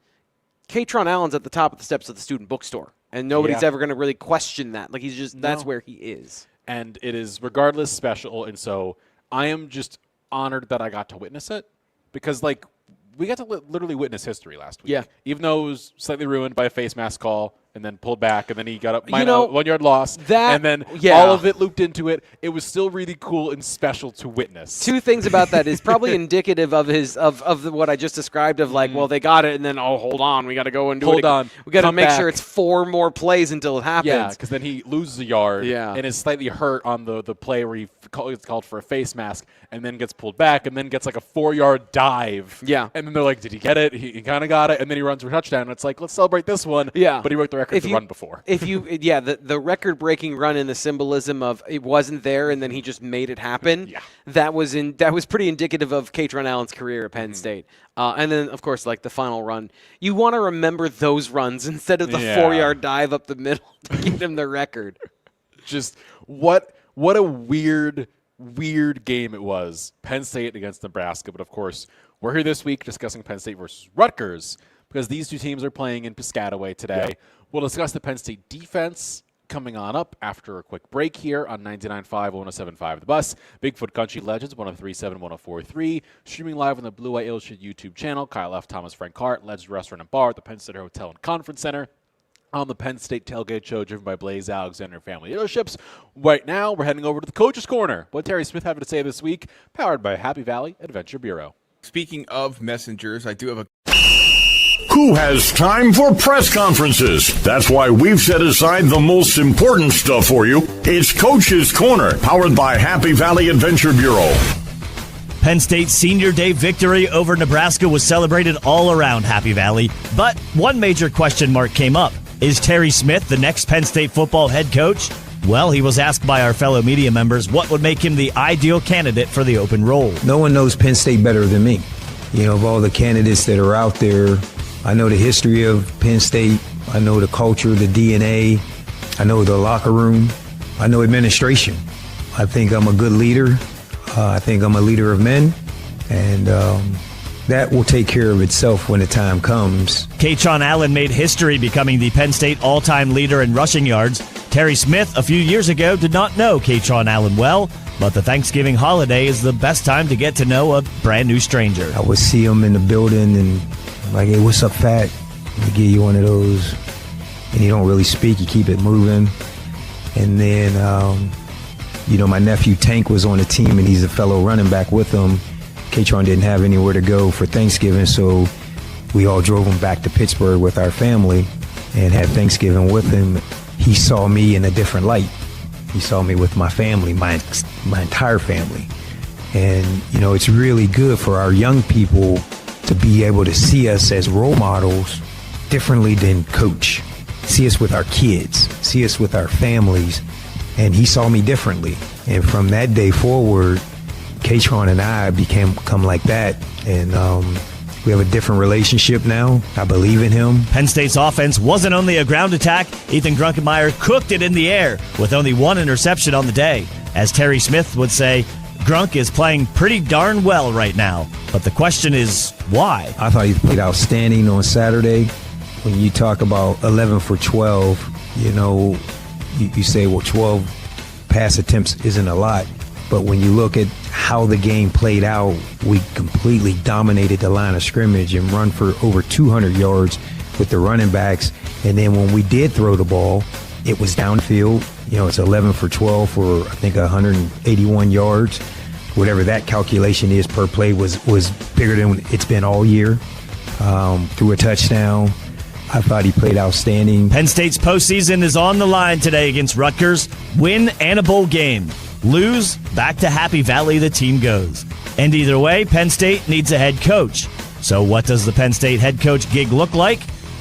Katron Allen's at the top of the steps of the student bookstore. And nobody's ever going to really question that. Like, he's just, that's where he is. And it is regardless special. And so I am just honored that I got to witness it. Because, we got to literally witness history last week. Yeah. Even though it was slightly ruined by a face mask call and then pulled back, and then he got up 1 yard loss, and then all of it looped into it. It was still really cool and special to witness. Two things about that is probably indicative of what I just described of they got it, and then, hold on, we got to go and do it. Hold on. We got to make sure it's 4 more plays until it happens. Yeah, because then he loses a yard and is slightly hurt on the play where it's called for a face mask and then gets pulled back and then gets a 4-yard dive. Yeah. And then they're like, did he get it? He kind of got it, and then he runs for a touchdown. And it's like, let's celebrate this one. Yeah. But he broke the record to run before. The record-breaking run and the symbolism of it wasn't there and then he just made it happen. Yeah. That was pretty indicative of Katron Allen's career at Penn State. And then, of course, the final run. You want to remember those runs instead of the 4-yard dive up the middle to get him the record. Just what a weird game it was. Penn State against Nebraska. But, of course, we're here this week discussing Penn State versus Rutgers because these two teams are playing in Piscataway today. Yep. We'll discuss the Penn State defense coming on up after a quick break here on 99.5, 107.5 The Bus. Bigfoot Country Legends, 103.7, 104.3. Streaming live on the Blue Eye Illustrated YouTube channel. Kyle F. Thomas Frank Hart, Legends Restaurant and Bar at the Penn State Hotel and Conference Center. On the Penn State Tailgate Show, driven by Blaze Alexander Family Dealerships. Right now, we're heading over to the Coach's Corner. What Terry Smith having to say this week, powered by Happy Valley Adventure Bureau. Speaking of messengers, I do have a... Who has time for press conferences? That's why we've set aside the most important stuff for you. It's Coach's Corner, powered by Happy Valley Adventure Bureau. Penn State's Senior Day victory over Nebraska was celebrated all around Happy Valley, but one major question mark came up. Is Terry Smith the next Penn State football head coach? Well, he was asked by our fellow media members what would make him the ideal candidate for the open role. No one knows Penn State better than me. Of all the candidates that are out there, I know the history of Penn State. I know the culture, the DNA. I know the locker room. I know administration. I think I'm a good leader. I think I'm a leader of men. And that will take care of itself when the time comes. Katron Allen made history becoming the Penn State all-time leader in rushing yards. Terry Smith, a few years ago, did not know Katron Allen well, but the Thanksgiving holiday is the best time to get to know a brand new stranger. I would see him in the building and like, hey, what's up, fat? They give you one of those, and you don't really speak, you keep it moving. And then, my nephew Tank was on the team, and he's a fellow running back with him. Katron didn't have anywhere to go for Thanksgiving, so we all drove him back to Pittsburgh with our family. and had Thanksgiving with him, he saw me in a different light. He saw me with my family, my entire family. And, you know, it's really good for our young people to be able to see us as role models differently than coach. See us with our kids, see us with our families. And he saw me differently. And from that day forward, K-Tron and I become like that. And we have a different relationship now. I believe in him. Penn State's offense wasn't only a ground attack. Ethan Grunkemeyer cooked it in the air with only one interception on the day. As Terry Smith would say, Grunk is playing pretty darn well right now. But the question is, why? I thought he played outstanding on Saturday. When you talk about 11 for 12, you know, you say, well, 12 pass attempts isn't a lot. But when you look at how the game played out, we completely dominated the line of scrimmage and run for over 200 yards with the running backs. And then when we did throw the ball, it was downfield. You know, it's 11 for 12 for, I think, 181 yards. Whatever that calculation is per play was bigger than it's been all year. Threw a touchdown. I thought he played outstanding. Penn State's postseason is on the line today against Rutgers. Win and a bowl game. Lose, back to Happy Valley the team goes. And either way, Penn State needs a head coach. So what does the Penn State head coach gig look like?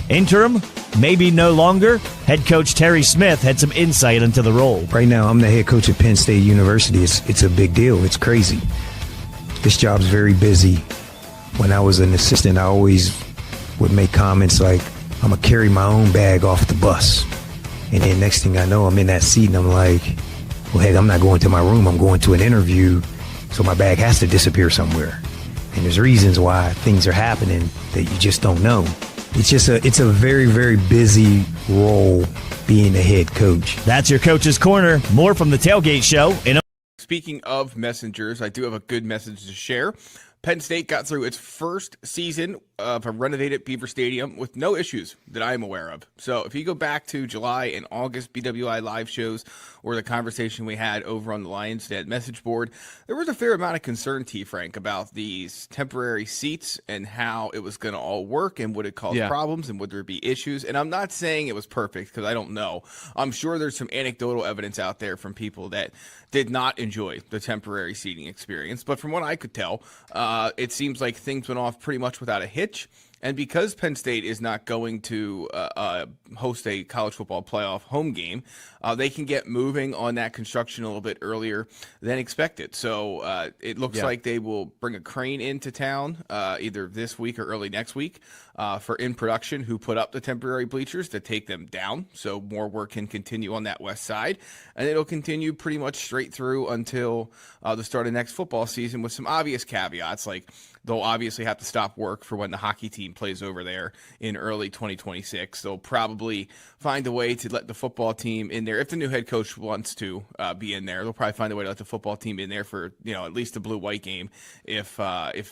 Interim? Maybe no longer? Head coach Terry Smith had some insight into the role. Right now, I'm the head coach at Penn State University. It's a big deal. It's crazy. This job's very busy. When I was an assistant, I always would make comments like, I'm going to carry my own bag off the bus. And then next thing I know, I'm in that seat and I'm like, well, heck, I'm not going to my room. I'm going to an interview, so my bag has to disappear somewhere. And there's reasons why things are happening that you just don't know. It's a very, very busy role being a head coach. That's your Coach's Corner. More from the Tailgate Show. Speaking of messengers, I do have a good message to share. Penn State got through its first season of a renovated Beaver Stadium with no issues that I am aware of. So if you go back to July and August BWI live shows or the conversation we had over on the Lions Den message board, there was a fair amount of concern, T. Frank, about these temporary seats and how it was going to all work and would it cause problems and would there be issues. And I'm not saying it was perfect because I don't know. I'm sure there's some anecdotal evidence out there from people that did not enjoy the temporary seating experience. But from what I could tell, it seems like things went off pretty much without a hitch. And because Penn State is not going to host a college football playoff home game, they can get moving on that construction a little bit earlier than expected. So it looks like they will bring a crane into town either this week or early next week for In Production, who put up the temporary bleachers, to take them down so more work can continue on that west side. And it'll continue pretty much straight through until the start of next football season, with some obvious caveats, like they'll obviously have to stop work for when the hockey team plays over there in early 2026. They'll probably find a way to let the football team in there. If the new head coach wants to be in there, they'll probably find a way to let the football team in there for, at least a blue-white game, if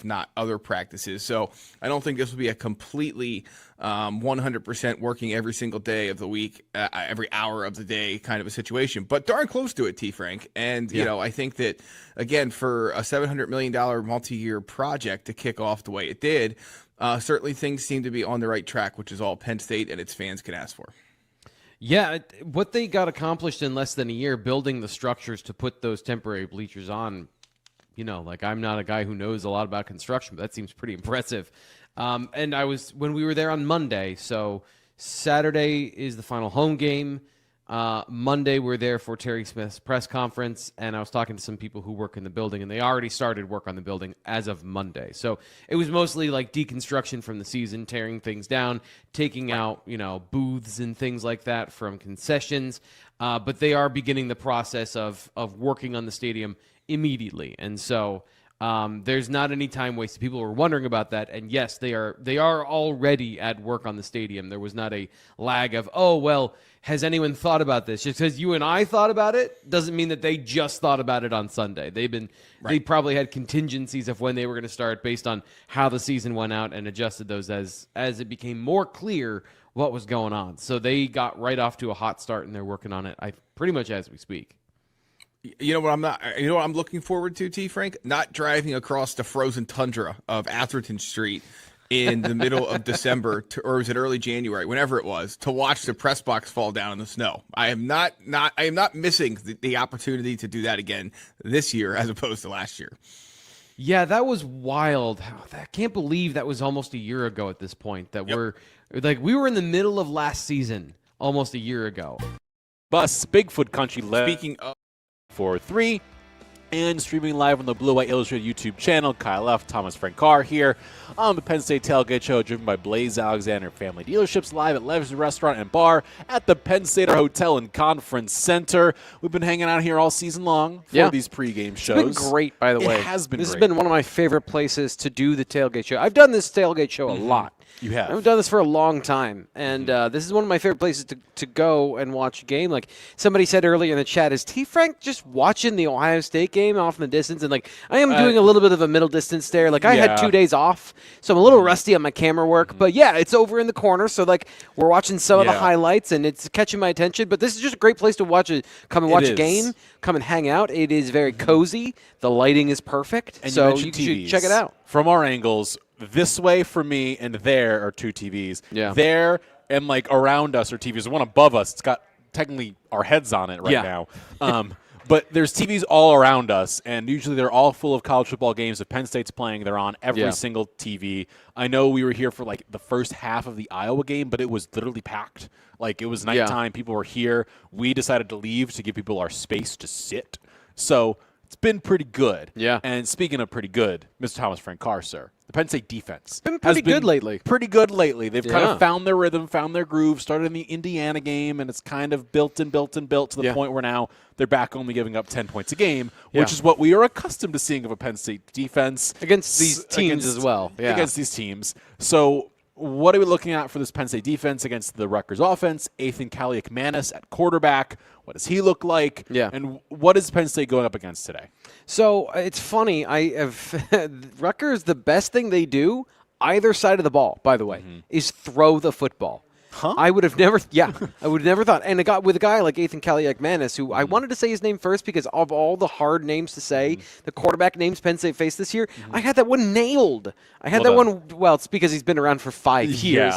not other practices. So I don't think this will be a completely 100% working every single day of the week, every hour of the day kind of a situation, but darn close to it, T. Frank. And, I think that, again, for a $700 million multi-year project to kick off the way it did, certainly things seem to be on the right track, which is all Penn State and its fans can ask for. Yeah, what they got accomplished in less than a year, building the structures to put those temporary bleachers on, I'm not a guy who knows a lot about construction, but that seems pretty impressive. And when we were there on Monday, so Saturday is the final home game. Monday, we're there for Terry Smith's press conference, and I was talking to some people who work in the building, and they already started work on the building as of Monday. So it was mostly like deconstruction from the season, tearing things down, taking out, booths and things like that from concessions. But they are beginning the process of working on the stadium immediately. And so there's not any time wasted. People were wondering about that, and yes, they are already at work on the stadium. There was not a lag of, has anyone thought about this? Just because you and I thought about it doesn't mean that they just thought about it on Sunday. They probably had contingencies of when they were going to start based on how the season went out and adjusted those as it became more clear what was going on. So they got right off to a hot start, and they're working on it pretty much as we speak. You know what I'm looking forward to, T. Frank? Not driving across the frozen tundra of Atherton Street in the middle of December, or was it early January, whenever it was, to watch the press box fall down in the snow. I am not missing the opportunity to do that again this year as opposed to last year. Yeah, that was wild. I can't believe that was almost a year ago at this point. That we were in the middle of last season almost a year ago. Bus Bigfoot Country led Speaking of 4-3 and streaming live on the Blue White Illustrated YouTube channel. Kyle F., Thomas Frank Carr here on the Penn State Tailgate Show, driven by Blaze Alexander Family Dealerships, live at Levis Restaurant and Bar at the Penn State Hotel and Conference Center. We've been hanging out here all season long for these pregame shows. It's been great, by the way. It has been This great. has been one of my favorite places to do the tailgate show. I've done this tailgate show a lot. You have. I've done this for a long time, and this is one of my favorite places to go and watch a game. Like somebody said earlier in the chat, is T. Frank just watching the Ohio State game off in the distance? And like I am doing a little bit of a middle distance there. Like I had 2 days off, so I'm a little rusty on my camera work. But yeah, it's over in the corner, so like we're watching some of the highlights, and it's catching my attention. But this is just a great place to come and watch a game, come and hang out. It is very cozy. The lighting is perfect, And so you should TVs. check it out. From our angles, this way for me and there are 2 TVs. Yeah. There and like around us are TVs. The one above us, it's got technically our heads on it right now. But there's TVs all around us, and usually they're all full of college football games. If Penn State's playing, they're on every single TV. I know we were here for like the first half of the Iowa game, but it was literally packed. Like it was nighttime. People were here. We decided to leave to give people our space to sit. So it's been pretty good. Yeah. And speaking of pretty good, Mr. Thomas Frank Carr, sir, the Penn State defense Been pretty good lately. Pretty good lately. They've kind Yeah. of found their rhythm, found their groove, started in the Indiana game, and it's kind of built to the point where now they're back only giving up 10 points a game, which is what we are accustomed to seeing of a Penn State defense. Against these teams as well. Yeah. Against these teams. So what are we looking at for this Penn State defense against the Rutgers offense? Ethan Kaliakmanis at quarterback. What does he look like? Yeah. And what is Penn State going up against today? So it's funny. Rutgers, the best thing they do, either side of the ball, by the way, is throw the football. Huh? I would have never, I would have never thought. And with a guy like Ethan Kaliakmanis, who I wanted to say his name first because of all the hard names to say, the quarterback names Penn State faced this year, I had that one nailed. I had that one. Well, it's because he's been around for 5 years.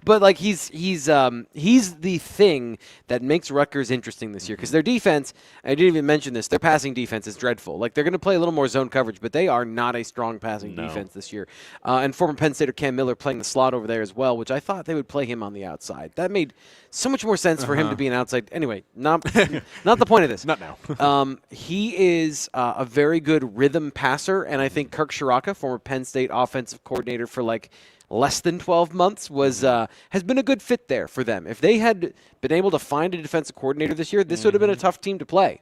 But like he's the thing that makes Rutgers interesting this year because their defense. I didn't even mention this. Their passing defense is dreadful. Like they're going to play a little more zone coverage, but they are not a strong passing defense this year. And former Penn Stater Cam Miller playing the slot over there as well, which I thought they would play him on the outside. That made so much more sense for him to be an outside. Anyway, not the point of this. Not now. He is a very good rhythm passer, and I think Kirk Shiraka, former Penn State offensive coordinator for like less than 12 months, has been a good fit there for them. If they had been able to find a defensive coordinator this year, this would have been a tough team to play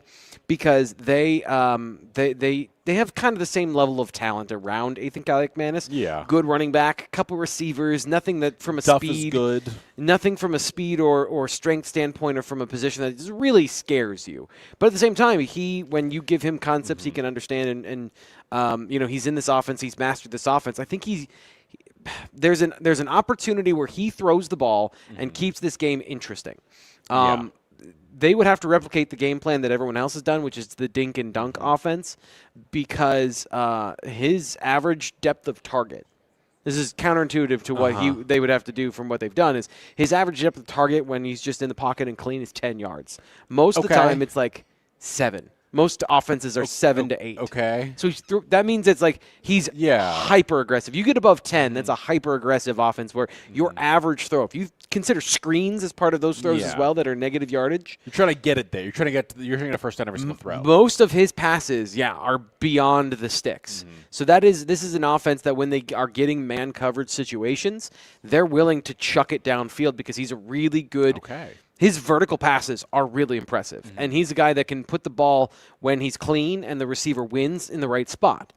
because they have kind of the same level of talent around Ethan Kaliakmanis. Yeah. Good running back, couple receivers, nothing that from a Duff speed is good. Nothing from a speed or strength standpoint or from a position that just really scares you. But at the same time, when you give him concepts he can understand and he's in this offense, he's mastered this offense. I think there's an opportunity where he throws the ball and keeps this game interesting. They would have to replicate the game plan that everyone else has done, which is the dink and dunk offense, because his average depth of target. This is counterintuitive to what they would have to do from what they've done. Is his average depth of target when he's just in the pocket and clean is 10 yards. Most of the time, it's like 7. Most offenses are 7 to 8. Okay. So that means it's like he's hyper aggressive. You get above 10, that's a hyper aggressive offense where your average throw, if you consider screens as part of those throws as well that are negative yardage. You're trying to get it there. You're trying to get a first down every single throw. Most of his passes, are beyond the sticks. So this is an offense that when they are getting man coverage situations, they're willing to chuck it downfield because he's a really good. Okay. His vertical passes are really impressive, and he's a guy that can put the ball when he's clean and the receiver wins in the right spot.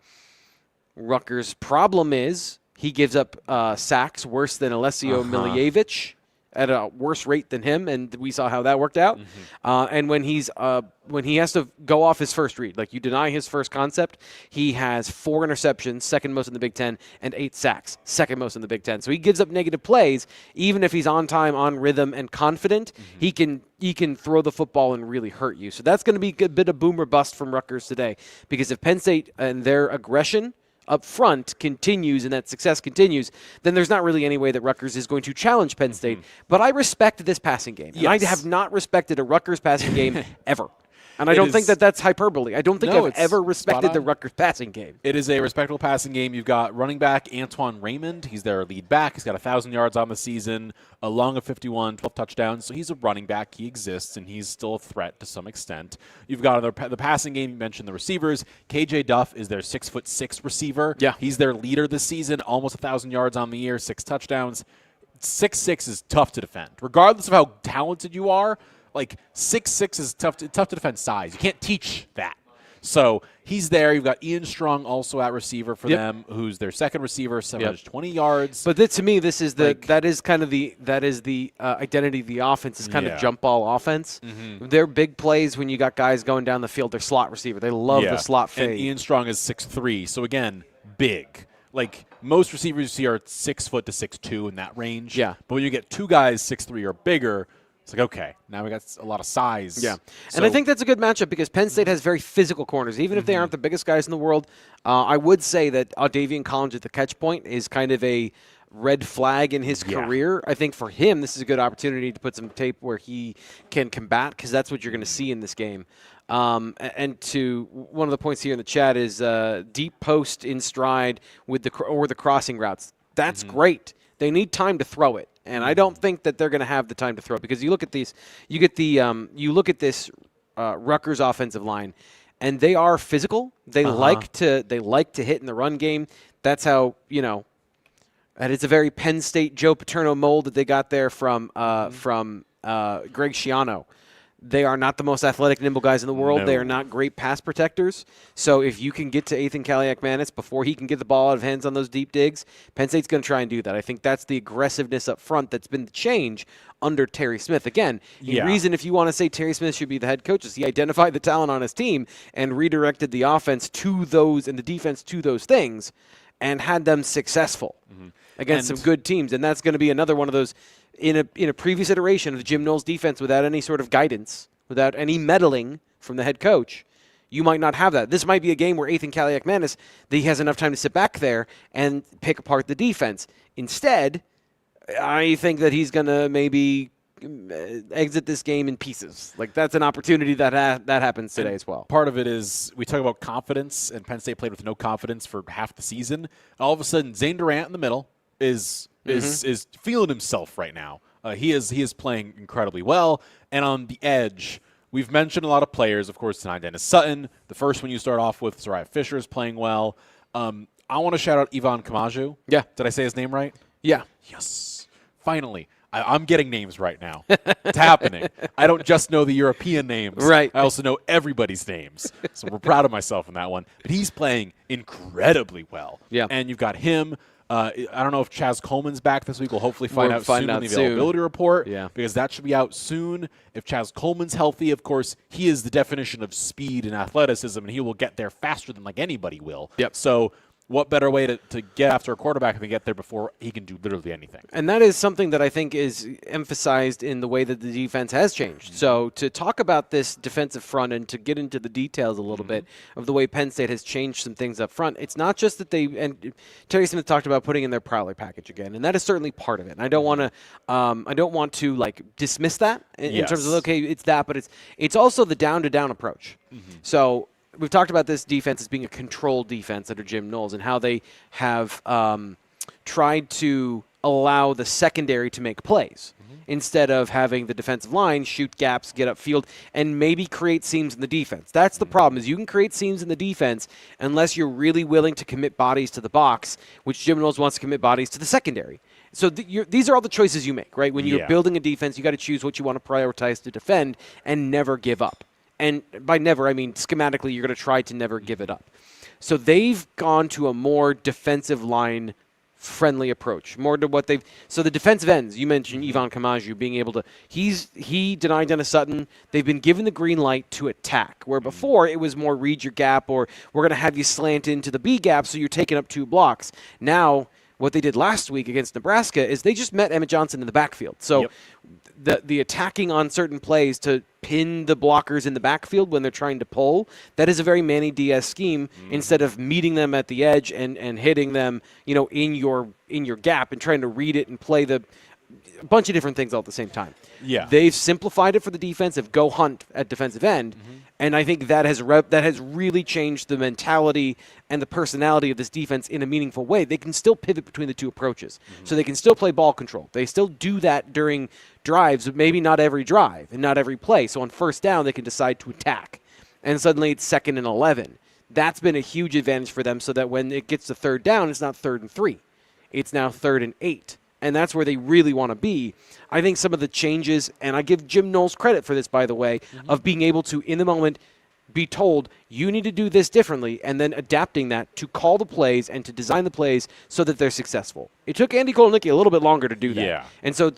Rutgers' problem is he gives up sacks worse than Alessio Milievich at a worse rate than him, and we saw how that worked out. And when he has to go off his first read, like you deny his first concept, he has 4 interceptions, second most in the Big Ten, and 8 sacks, second most in the Big Ten. So he gives up negative plays, even if he's on time, on rhythm, and confident. He can throw the football and really hurt you. So that's going to be a bit of boom or bust from Rutgers today, because if Penn State and their aggression up front continues and that success continues, then there's not really any way that Rutgers is going to challenge Penn State. But I respect this passing game. And I have not respected a Rutgers passing game ever. And I don't think that that's hyperbole. I don't think I've ever respected the Rutgers passing game. It is a respectable passing game. You've got running back Antoine Raymond. He's their lead back. He's got 1,000 yards on the season, a long of 51, 12 touchdowns. So he's a running back. He exists, and he's still a threat to some extent. You've got the passing game. You mentioned the receivers. KJ Duff is their 6'6" receiver. Yeah. He's their leader this season, almost 1,000 yards on the year, 6 touchdowns. 6'6" is tough to defend. Regardless of how talented you are, like 6'6" is tough to defend size. You can't teach that. So he's there. You've got Ian Strong also at receiver for them, who's their second receiver, 720 yards. But to me, this is that is the identity of the offense is kind of jump ball offense. They're big plays when you got guys going down the field. They're slot receiver. They love the slot fade. And Ian Strong is 6'3", so again, big. Like most receivers you see are 6 foot to 6'2" in that range. Yeah. But when you get two guys 6'3" or bigger, it's like, okay, now we got a lot of size. Yeah. And I think that's a good matchup because Penn State has very physical corners. Even if they aren't the biggest guys in the world, I would say that Davian Collins at the catch point is kind of a red flag in his career. I think for him, this is a good opportunity to put some tape where he can combat because that's what you're going to see in this game. And to one of the points here in the chat is deep post in stride with the crossing routes. That's great. They need time to throw it. And I don't think that they're going to have the time to throw it because you look at these, you look at this Rutgers offensive line, and they are physical. They like to hit in the run game. That's how and it's a very Penn State Joe Paterno mold that they got there from Greg Schiano. They are not the most athletic, nimble guys in the world. No. They are not great pass protectors. So if you can get to Ethan Kaliak-Manis before he can get the ball out of hands on those deep digs, Penn State's going to try and do that. I think that's the aggressiveness up front that's been the change under Terry Smith. Again, the reason if you want to say Terry Smith should be the head coach is he identified the talent on his team and redirected the offense to those and the defense to those things and had them successful against some good teams. And that's going to be another one of those in a previous iteration of the Jim Knowles defense without any sort of guidance, without any meddling from the head coach. You might not have that. This might be a game where Ethan Kaliak-Manis, he has enough time to sit back there and pick apart the defense. Instead, I think that he's going to maybe exit this game in pieces. Like that's an opportunity that happens today as well. Part of it is we talk about confidence, and Penn State played with no confidence for half the season. All of a sudden, Zane Durant in the middle is feeling himself right now. He is playing incredibly well, and on the edge, we've mentioned a lot of players. Of course, tonight Dennis Sutton. The first one you start off with, Zariah Fisher is playing well. I want to shout out Ivan Kamaju. Yeah, did I say his name right? Yeah. Yes. Finally. I'm getting names right now. It's happening. I don't just know the European names. Right. I also know everybody's names. So we're proud of myself in that one. But he's playing incredibly well. Yeah. And you've got him. I don't know if Chaz Coleman's back this week. We'll hopefully find out soon in the availability report. Yeah. Because that should be out soon. If Chaz Coleman's healthy, of course, he is the definition of speed and athleticism, and he will get there faster than like anybody will. Yep. So what better way to get after a quarterback than get there before he can do literally anything? And that is something that I think is emphasized in the way that the defense has changed. So to talk about this defensive front and to get into the details a little bit of the way Penn State has changed some things up front, it's not just that and Terry Smith talked about putting in their Prowler package again, and that is certainly part of it. And I don't want to like dismiss that in terms of okay, it's that, but it's also the down-to-down approach. So we've talked about this defense as being a controlled defense under Jim Knowles and how they have tried to allow the secondary to make plays instead of having the defensive line shoot gaps, get upfield, and maybe create seams in the defense. That's the problem is you can create seams in the defense unless you're really willing to commit bodies to the box, which Jim Knowles wants to commit bodies to the secondary. So these are all the choices you make, right? When you're building a defense, you got to choose what you want to prioritize to defend and never give up. And by never, I mean schematically, you're going to try to never give it up. So they've gone to a more defensive line friendly approach, more to what they've. So the defensive ends, you mentioned Ivan Kamaju being able to. He denied Dennis Sutton. They've been given the green light to attack, where before it was more read your gap or we're going to have you slant into the B gap, so you're taking up 2 blocks. Now, what they did last week against Nebraska is they just met Emmett Johnson in the backfield. So the attacking on certain plays to pin the blockers in the backfield when they're trying to pull, that is a very Manny Diaz scheme instead of meeting them at the edge and hitting them, in your gap and trying to read it and play a bunch of different things all at the same time. Yeah. They've simplified it for the defensive go hunt at defensive end, and I think that has really changed the mentality and the personality of this defense in a meaningful way. They can still pivot between the two approaches, so they can still play ball control. They still do that during drives, but maybe not every drive and not every play. So on first down, they can decide to attack, and suddenly it's 2nd and 11. That's been a huge advantage for them, so that when it gets to 3rd down, it's not 3rd and 3. It's now 3rd and 8. And that's where they really want to be. I think some of the changes, and I give Jim Knowles credit for this, by the way, of being able to, in the moment, be told, you need to do this differently, and then adapting that to call the plays and to design the plays so that they're successful. It took Andy Kotelnicki a little bit longer to do that. Yeah. And so,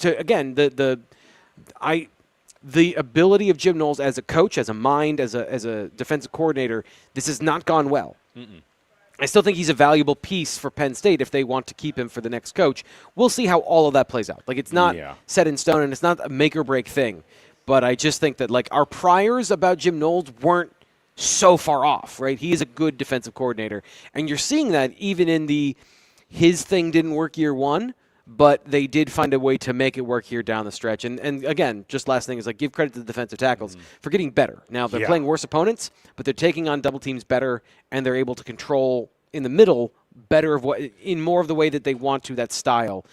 the ability of Jim Knowles as a coach, as a mind, as a defensive coordinator, this has not gone well. I still think he's a valuable piece for Penn State if they want to keep him for the next coach. We'll see how all of that plays out. Like, it's not set in stone, and it's not a make or break thing. But I just think that, like, our priors about Jim Knowles weren't so far off, right? He is a good defensive coordinator. And you're seeing that even in his thing didn't work year one, but they did find a way to make it work here down the stretch. And again, just last thing is, like, give credit to the defensive tackles for getting better. Now, they're playing worse opponents, but they're taking on double teams better, and they're able to control in the middle better in more of the way that they want to, that style.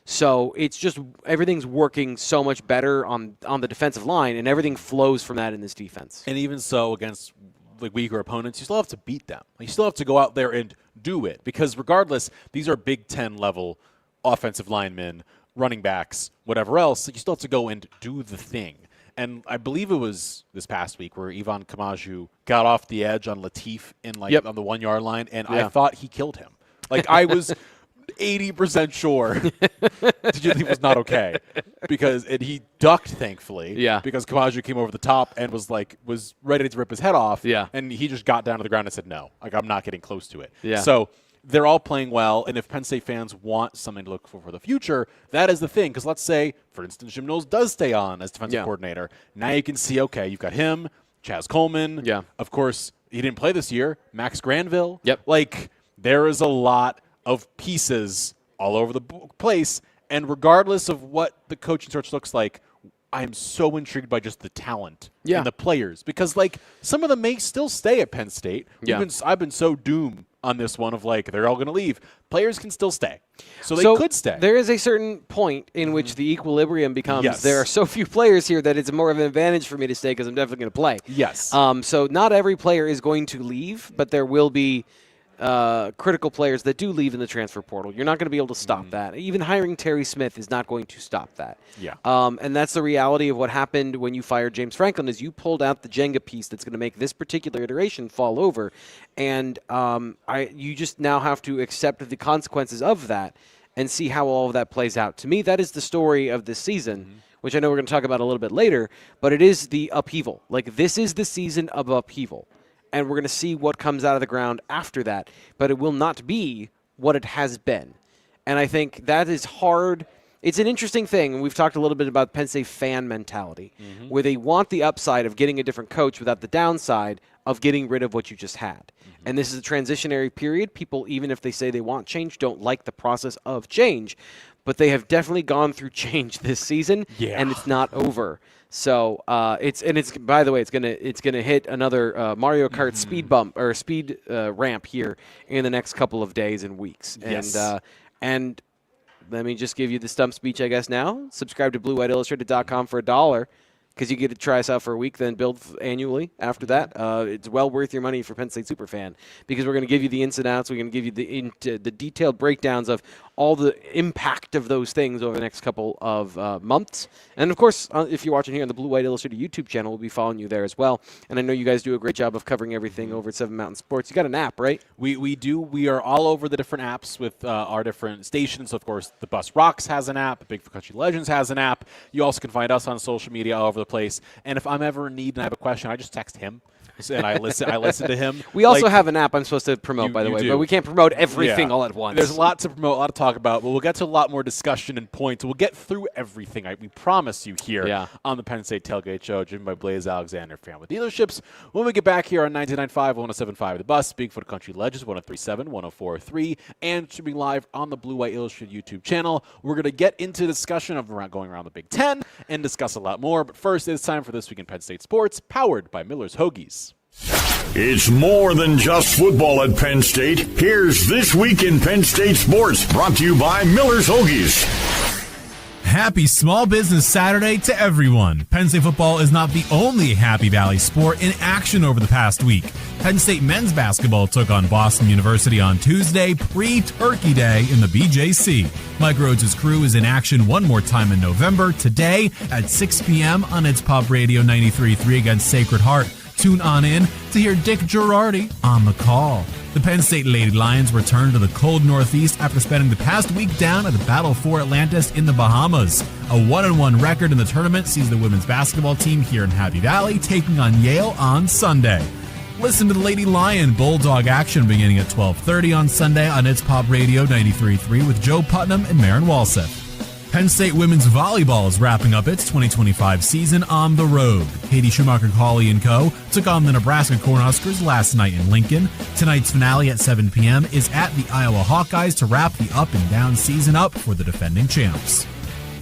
So it's just everything's working so much better on the defensive line, and everything flows from that in this defense. And even so, against like weaker opponents, you still have to beat them. You still have to go out there and do it, because regardless, these are Big Ten level offensive linemen, running backs, whatever else. You still have to go and do the thing. And I believe it was this past week where Ivan Kamaju got off the edge on Latif on the 1 yard line, and I thought he killed him. Like, I was 80% sure Latif was not okay, because he ducked, thankfully. Yeah. Because Kamaju came over the top and was ready to rip his head off. Yeah. And he just got down to the ground and said, "No, like, I'm not getting close to it." Yeah. So they're all playing well, and if Penn State fans want something to look for the future, that is the thing. Because let's say, for instance, Jim Knowles does stay on as defensive coordinator. Now you can see, okay, you've got him, Chaz Coleman. Yeah. Of course, he didn't play this year. Max Granville. Yep. Like, there is a lot of pieces all over the place, and regardless of what the coaching search looks like, I'm so intrigued by just the talent and the players, because, like, some of them may still stay at Penn State. I've been so doomed on this one of, like, they're all going to leave. Players can still stay. So they could stay. There is a certain point in which the equilibrium becomes, there are so few players here that it's more of an advantage for me to stay because I'm definitely going to play. Yes. So not every player is going to leave, but there will be critical players that do leave in the transfer portal. You're not going to be able to stop that. Even hiring Terry Smith is not going to stop that. Yeah. And that's the reality of what happened when you fired James Franklin, is you pulled out the Jenga piece that's going to make this particular iteration fall over. And you just now have to accept the consequences of that and see how all of that plays out. To me, that is the story of this season, which I know we're going to talk about a little bit later, but it is the upheaval. Like, this is the season of upheaval. And we're going to see what comes out of the ground after that. But it will not be what it has been. And I think that is hard. It's an interesting thing, and we've talked a little bit about Penn State fan mentality, where they want the upside of getting a different coach without the downside of getting rid of what you just had. And this is a transitionary period. People, even if they say they want change, don't like the process of change. But they have definitely gone through change this season, and it's not over. So it's by the way, it's gonna hit another Mario Kart speed bump or speed ramp here in the next couple of days and weeks. Yes. And let me just give you the stump speech, I guess. Now subscribe to BlueWhiteIllustrated.com for $1, because you get to try us out for a week, then build annually after that. It's well worth your money for Penn State Superfan, because we're going to give you the ins and outs. We're going to give you the detailed breakdowns of all the impact of those things over the next couple of months. And, of course, if you're watching here on the Blue White Illustrated YouTube channel, we'll be following you there as well. And I know you guys do a great job of covering everything over at Seven Mountain Sports. You got an app, right? We do. We are all over the different apps with our different stations. Of course, the Bus Rocks has an app. Bigfoot Country Legends has an app. You also can find us on social media all over the place. And if I'm ever in need and I have a question, I just text him. and I listen to him. We also Like, have an app I'm supposed to promote, by the you way, do. but we can't promote everything Yeah. all at once. There's a lot to promote, a lot to talk about, but we'll get to a lot more discussion and points. We'll get through everything. We promise you here on the Penn State Tailgate Show, driven by Blaze Alexander Family Dealerships. When we get back here on 99.5, 107.5 The Bus, Bigfoot Country Legends, 103.7, 104.3, and streaming live on the Blue White Illustrated YouTube channel. We're going to get into discussion of going around the Big Ten and discuss a lot more. But first, it's time for This Week in Penn State Sports, powered by Miller's Hoagies. It's more than just football at Penn State. Here's This Week in Penn State Sports, brought to you by Miller's Hoagies. Happy Small Business Saturday to everyone. Penn State football is not the only Happy Valley sport in action over the past week. Penn State men's basketball took on Boston University on Tuesday, pre-Turkey Day in the BJC. Mike Rhodes' crew is in action one more time in November, today at 6 p.m. on its Pop Radio 93.3 against Sacred Heart. Tune on in to hear Dick Girardi on the call. The Penn State Lady Lions returned to the cold Northeast after spending the past week down at the Battle for Atlantis in the Bahamas. A 1-1 record in the tournament sees the women's basketball team here in Happy Valley taking on Yale on Sunday. Listen to the Lady Lion Bulldog action beginning at 12:30 on Sunday on its Pop Radio 93.3 with Joe Putnam and Maren Walseth. Penn State women's volleyball is wrapping up its 2025 season on the road. Katie Schumacher-Cawley & Co. took on the Nebraska Cornhuskers last night in Lincoln. Tonight's finale at 7 p.m. is at the Iowa Hawkeyes to wrap the up and down season up for the defending champs.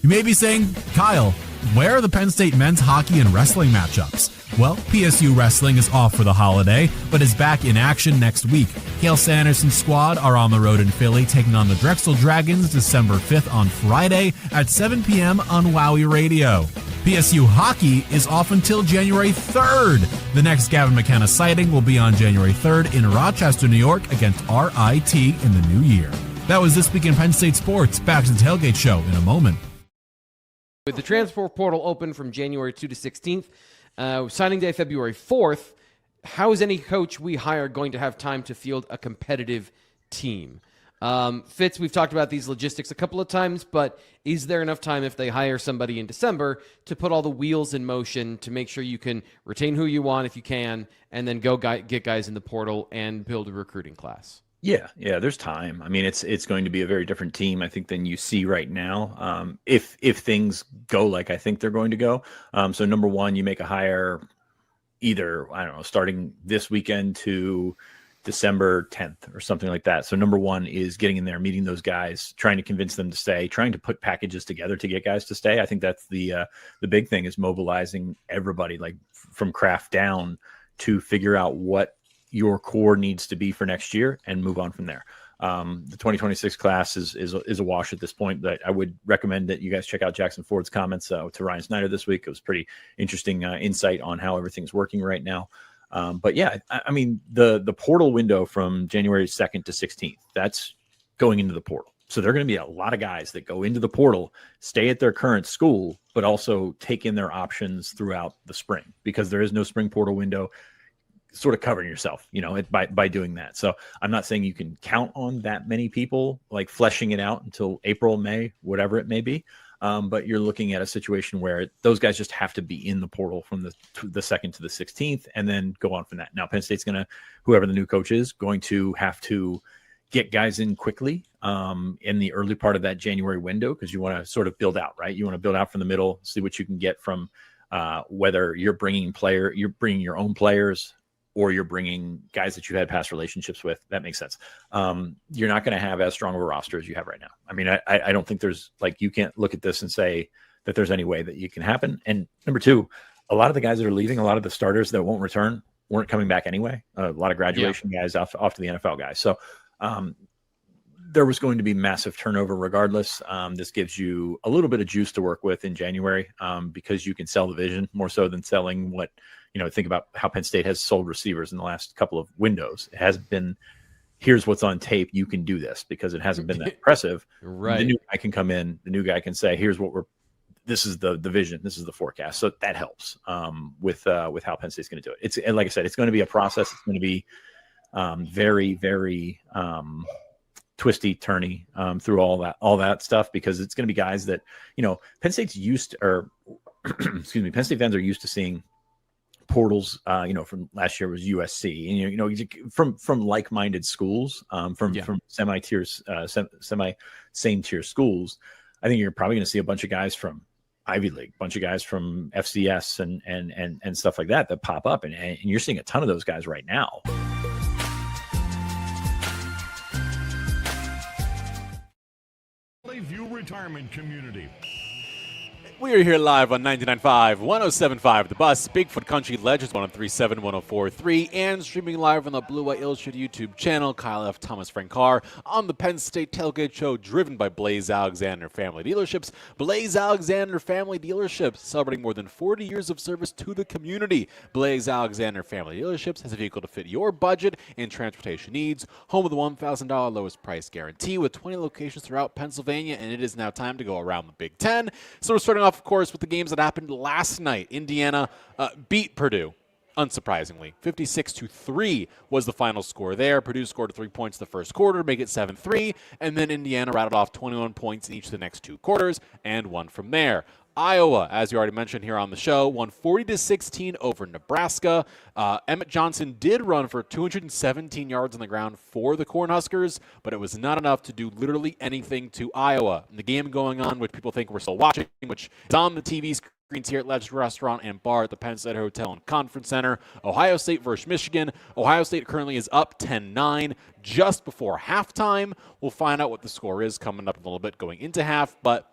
You may be saying, Kyle, where are the Penn State men's hockey and wrestling matchups? Well, PSU Wrestling is off for the holiday, but is back in action next week. Cale Sanderson's squad are on the road in Philly, taking on the Drexel Dragons December 5th on Friday at 7 p.m. on Wowie Radio. PSU Hockey is off until January 3rd. The next Gavin McKenna sighting will be on January 3rd in Rochester, New York against RIT in the new year. That was This Week in Penn State Sports. Back to the Tailgate Show in a moment. With the transfer portal open from January 2 to 16th, signing day February 4th, how is any coach we hire going to have time to field a competitive team? Fitz, we've talked about these logistics a couple of times, but is there enough time if they hire somebody in December to put all the wheels in motion to make sure you can retain who you want if you can, and then go get guys in the portal and build a recruiting class? Yeah, there's time. I mean, it's going to be a very different team, I think, than you see right now. If things go like I think they're going to go. So number one, you make a hire either, I don't know, starting this weekend to December 10th or something like that. So number one is getting in there, meeting those guys, trying to convince them to stay, trying to put packages together to get guys to stay. I think that's the big thing, is mobilizing everybody, like from craft down, to figure out what your core needs to be for next year and move on from there. The 2026 class is a wash at this point, but I would recommend that you guys check out Jackson Ford's comments to Ryan Snyder this week. It was pretty interesting insight on how everything's working right now. But yeah, I mean, the portal window from January 2nd to 16th, that's going into the portal. So there are going to be a lot of guys that go into the portal, stay at their current school, but also take in their options throughout the spring, because there is no spring portal window. Sort of covering yourself, by doing that. So I'm not saying you can count on that many people like fleshing it out until April, May, whatever it may be. But you're looking at a situation where those guys just have to be in the portal from the 2nd to the 16th and then go on from that. Now, Penn State's whoever the new coach is, going to have to get guys in quickly in the early part of that January window, because you want to sort of build out, right? You want to build out from the middle, see what you can get from whether you're bringing your own players, or you're bringing guys that you've had past relationships with. That makes sense. You're not going to have as strong of a roster as you have right now. I mean, I don't think there's, like, you can't look at this and say that there's any way that you can happen. And number two, a lot of the guys that are leaving, a lot of the starters that won't return weren't coming back anyway. A lot of graduation guys off to the NFL guys. So there was going to be massive turnover regardless. This gives you a little bit of juice to work with in January because you can sell the vision more so than selling what, think about how Penn State has sold receivers in the last couple of windows. It hasn't been, here's what's on tape, you can do this, because it hasn't been that impressive. Right. The new guy can come in, the new guy can say, here's what this is the vision, this is the forecast. So that helps with how Penn State's going to do it. And like I said, it's going to be a process. It's going to be very, very twisty, turny through all that stuff, because it's going to be guys that, Penn State's Penn State fans are used to seeing portals, from last year was USC, and from like-minded schools, from semi same tier schools. I think you're probably going to see a bunch of guys from Ivy League, a bunch of guys from FCS and stuff like that pop up, and you're seeing a ton of those guys right now. View Retirement Community. We are here live on 99.5, 107.5 The Bus, Bigfoot Country Legends 103.7, 104.3, and streaming live on the Blue White Illustrated YouTube channel. Kyle F. Thomas Frank Carr on the Penn State Tailgate Show, driven by Blaze Alexander Family Dealerships. Blaze Alexander Family Dealerships, celebrating more than 40 years of service to the community. Blaze Alexander Family Dealerships has a vehicle to fit your budget and transportation needs. Home of the $1,000 lowest price guarantee with 20 locations throughout Pennsylvania, and it is now time to go around the Big Ten. So we're starting off, of course, with the games that happened last night. Indiana beat Purdue, unsurprisingly. 56-3 was the final score there. Purdue scored 3 points the first quarter, make it 7-3, and then Indiana rattled off 21 points in each of the next 2 quarters and won from there. Iowa, as you already mentioned here on the show, won 40-16 over Nebraska. Emmett Johnson did run for 217 yards on the ground for the Cornhuskers, but it was not enough to do literally anything to Iowa. And the game going on, which people think we're still watching, which is on the TV screens here at Legends Restaurant and Bar at the Penn State Hotel and Conference Center. Ohio State versus Michigan. Ohio State currently is up 10-9 just before halftime. We'll find out what the score is coming up a little bit going into half, but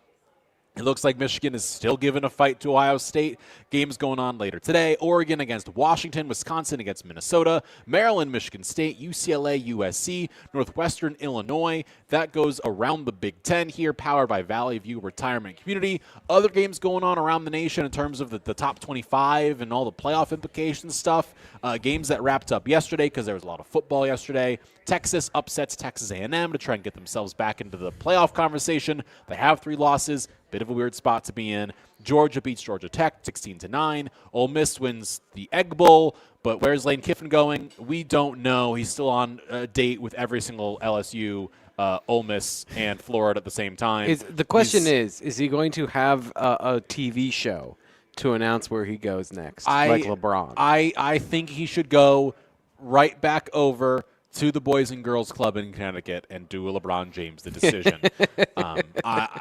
it looks like Michigan is still giving a fight to Ohio State. Games going on later today. Oregon against Washington, Wisconsin against Minnesota, Maryland, Michigan State, UCLA, USC, Northwestern, Illinois. That goes around the Big Ten here, powered by Valley View Retirement Community. Other games going on around the nation in terms of the top 25 and all the playoff implications stuff. Games that wrapped up yesterday because there was a lot of football yesterday. Texas upsets Texas A&M to try and get themselves back into the playoff conversation. They have 3 losses. Bit of a weird spot to be in. Georgia beats Georgia Tech 16-9. Ole Miss wins the Egg Bowl, but where's Lane Kiffin going? We don't know. He's still on a date with every single LSU, Ole Miss, and Florida at the same time. The question is he going to have a TV show to announce where he goes next, like LeBron? I think he should go right back over to the Boys and Girls Club in Connecticut and do a LeBron James the decision.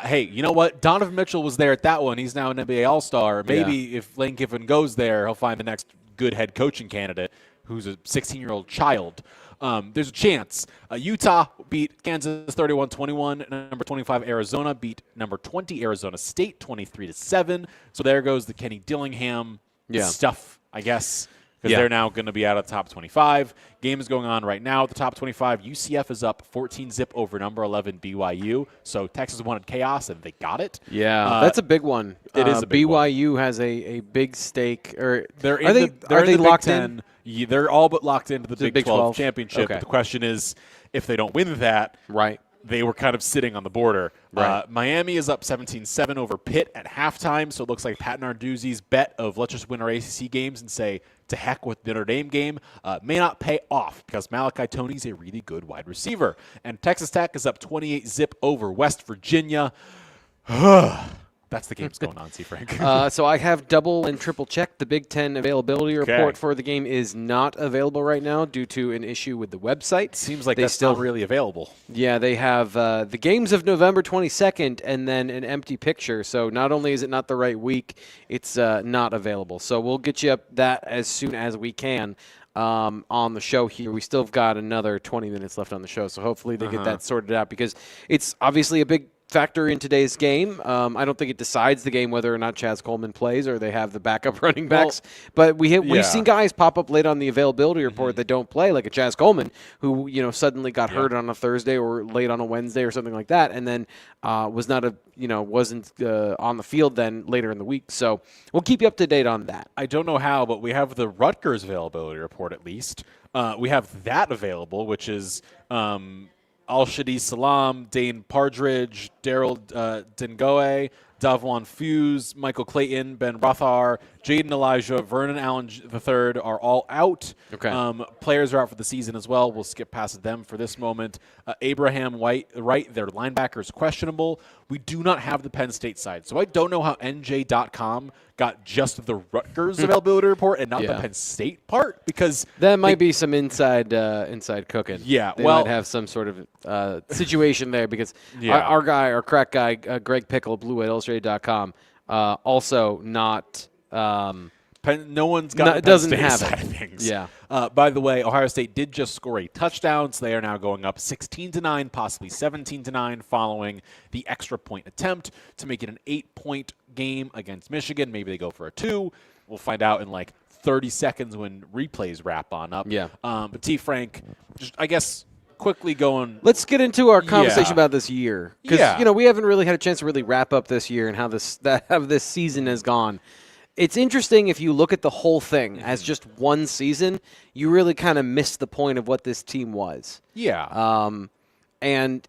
Hey, you know what? Donovan Mitchell was there at that one. He's now an NBA All-Star. Maybe if Lane Kiffin goes there, he'll find the next good head coaching candidate who's a 16-year-old child. There's a chance. Utah beat Kansas 31-21. Number 25 Arizona beat number 20 Arizona State 23-7. So there goes the Kenny Dillingham stuff, I guess, because they're now going to be out of the top 25. Game is going on right now at the top 25. UCF is up 14-zip over number 11 BYU. So Texas wanted chaos, and they got it. Yeah, that's a big one. It is a big BYU one. has a big stake. Or are they locked in? Yeah, they're all but locked into the Big 12 championship. Okay. But the question is, if they don't win that, right, they were kind of sitting on the border. Right. Miami is up 17-7 over Pitt at halftime, so it looks like Pat Narduzzi's bet of let's just win our ACC games and say to heck with the Notre Dame game may not pay off because Malachi Toney's a really good wide receiver. And Texas Tech is up 28-zip over West Virginia. That's the games going on, C. Frank. So I have double and triple checked. The Big Ten availability report for the game is not available right now due to an issue with the website. Seems like that's still really available. Yeah, they have the games of November 22nd and then an empty picture. So not only is it not the right week, it's not available. So we'll get you up that as soon as we can. On the show here. We still have got another 20 minutes left on the show, so hopefully they get that sorted out because it's obviously a big factor in today's game. I don't think it decides the game whether or not Chaz Coleman plays or they have the backup running backs. But we've seen guys pop up late on the availability report that don't play, like a Chaz Coleman, who suddenly got hurt on a Thursday or late on a Wednesday or something like that, and then wasn't on the field then later in the week. So we'll keep you up to date on that. I don't know how, but we have the Rutgers availability report at least. We have that available, which is Al-Shadi Salam, Dane Partridge, Daryl Dengoe, Davwan Fuse, Michael Clayton, Ben Rothar, Jaden Elijah, Vernon Allen III are all out. Okay. Players are out for the season as well. We'll skip past them for this moment. Abraham Wright, their linebacker, is questionable. We do not have the Penn State side, so I don't know how NJ.com got just the Rutgers availability report and not the Penn State part, because that might be some inside cooking. Yeah, they well, might have some sort of situation there, because our crack guy, Greg Pickle, BlueWhiteIllustrated.com, also not. No one's got the Penn doesn't State have side it. of things. Yeah. By the way, Ohio State did just score a touchdown, so they are now going up 16-9, possibly 17-9, following the extra point attempt to make it an 8-point game against Michigan. Maybe they go for a 2. We'll find out in like 30 seconds when replays wrap on up. Yeah. But T. Frank, just, I guess, quickly going. Let's get into our conversation about this year, because we haven't really had a chance to really wrap up this year and how this season has gone. It's interesting if you look at the whole thing as just one season, you really kind of miss the point of what this team was. Yeah. And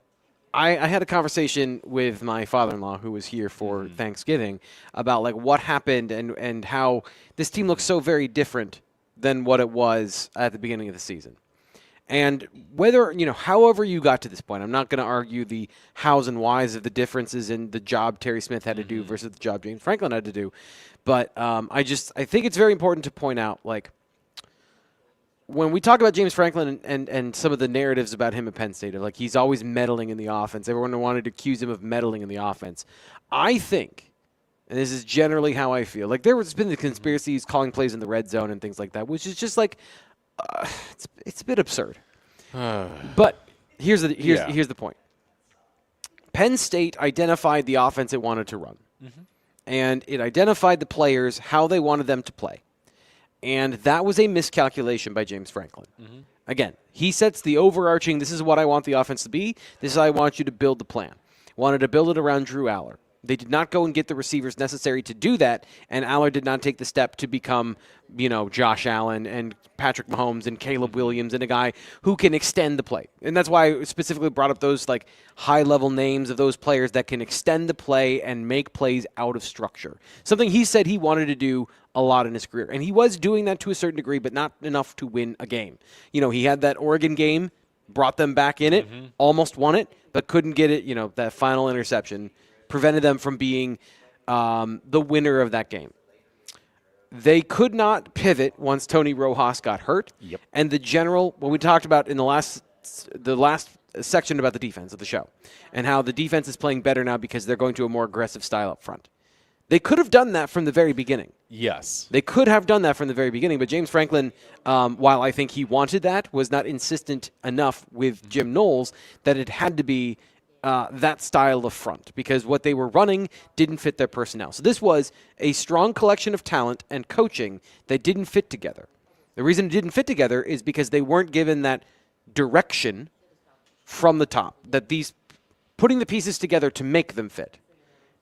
I had a conversation with my father-in-law, who was here for Thanksgiving, about like what happened and how this team looks so very different than what it was at the beginning of the season. And whether, however you got to this point, I'm not going to argue the hows and whys of the differences in the job Terry Smith had to do versus the job James Franklin had to do. But I think it's very important to point out, like, when we talk about James Franklin and some of the narratives about him at Penn State, of like he's always meddling in the offense, everyone wanted to accuse him of meddling in the offense. I think, and this is generally how I feel, like there has been the conspiracies calling plays in the red zone and things like that, which is just like, it's a bit absurd. But here's the point. Penn State identified the offense it wanted to run. And it identified the players, how they wanted them to play. And that was a miscalculation by James Franklin. Again, he sets the overarching, this is what I want the offense to be, this is how I want you to build the plan. Wanted to build it around Drew Aller. They did not go and get the receivers necessary to do that, and Aller did not take the step to become, Josh Allen and Patrick Mahomes and Caleb Williams and a guy who can extend the play. And that's why I specifically brought up those like high-level names of those players that can extend the play and make plays out of structure. Something he said he wanted to do a lot in his career. And he was doing that to a certain degree, but not enough to win a game. He had that Oregon game, brought them back in it, almost won it, but couldn't get it, that final interception prevented them from being the winner of that game. They could not pivot once Tony Rojas got hurt. Yep. And what we talked about in the last section about the defense of the show, and how the defense is playing better now because they're going to a more aggressive style up front. They could have done that from the very beginning. Yes. They could have done that from the very beginning, but James Franklin, while I think he wanted that, was not insistent enough with Jim Knowles that it had to be that style of front, because what they were running didn't fit their personnel. So this was a strong collection of talent and coaching that didn't fit together. The reason it didn't fit together is because they weren't given that direction from the top, that putting the pieces together to make them fit.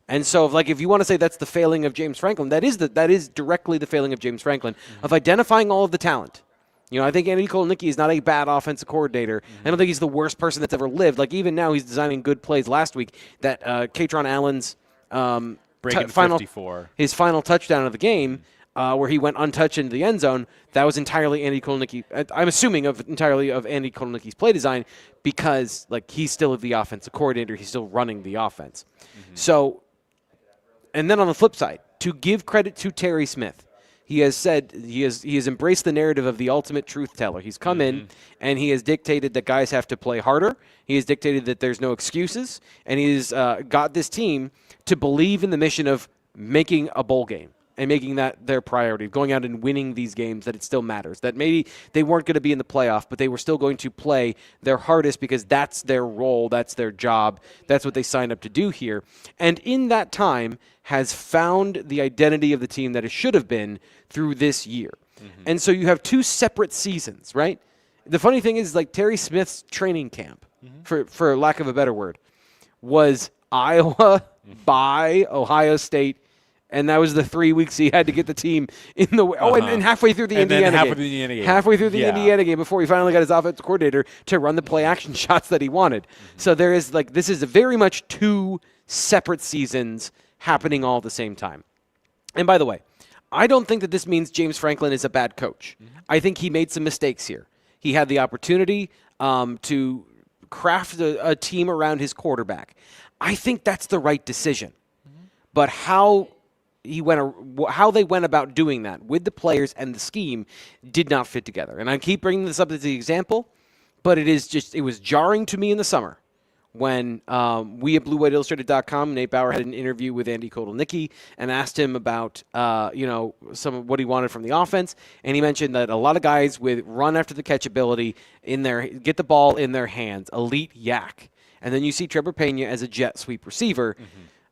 And so, if you want to say that's the failing of James Franklin, that is directly the failing of James Franklin, of identifying all of the talent. I think Andy Kotelnicki is not a bad offensive coordinator. I don't think he's the worst person that's ever lived. Like, even now, he's designing good plays. Last week, that Katron Allen's his final touchdown of the game, where he went untouched into the end zone, that was entirely Andy Kotelnicki. I'm assuming entirely of Andy Kotelnicki's play design, because he's still the offensive coordinator. He's still running the offense. So, and then on the flip side, to give credit to Terry Smith, he has said he has embraced the narrative of the ultimate truth teller. He's come in and he has dictated that guys have to play harder. He has dictated that there's no excuses, and he's got this team to believe in the mission of making a bowl game and making that their priority, going out and winning these games, that it still matters, that maybe they weren't going to be in the playoff, but they were still going to play their hardest because that's their role, that's their job, that's what they signed up to do here. And in that time has found the identity of the team that it should have been through this year. And so you have two separate seasons, right? The funny thing is, Terry Smith's training camp, for lack of a better word, was Iowa by Ohio State, and that was the 3 weeks he had to get the team in the way. Oh, and halfway through the Indiana game. Halfway through the Indiana game before he finally got his offensive coordinator to run the play action shots that he wanted. So there is this is very much two separate seasons happening all at the same time. And by the way, I don't think that this means James Franklin is a bad coach. I think he made some mistakes here. He had the opportunity to craft a team around his quarterback. I think that's the right decision. But how how they went about doing that with the players and the scheme did not fit together. And I keep bringing this up as the example, but it was jarring to me in the summer when we at BlueWhiteIllustrated.com, Nate Bauer had an interview with Andy Kotelnicki and asked him about some of what he wanted from the offense, and he mentioned that a lot of guys with run after the catch ability get the ball in their hands, elite yak, and then you see Trevor Pena as a jet sweep receiver.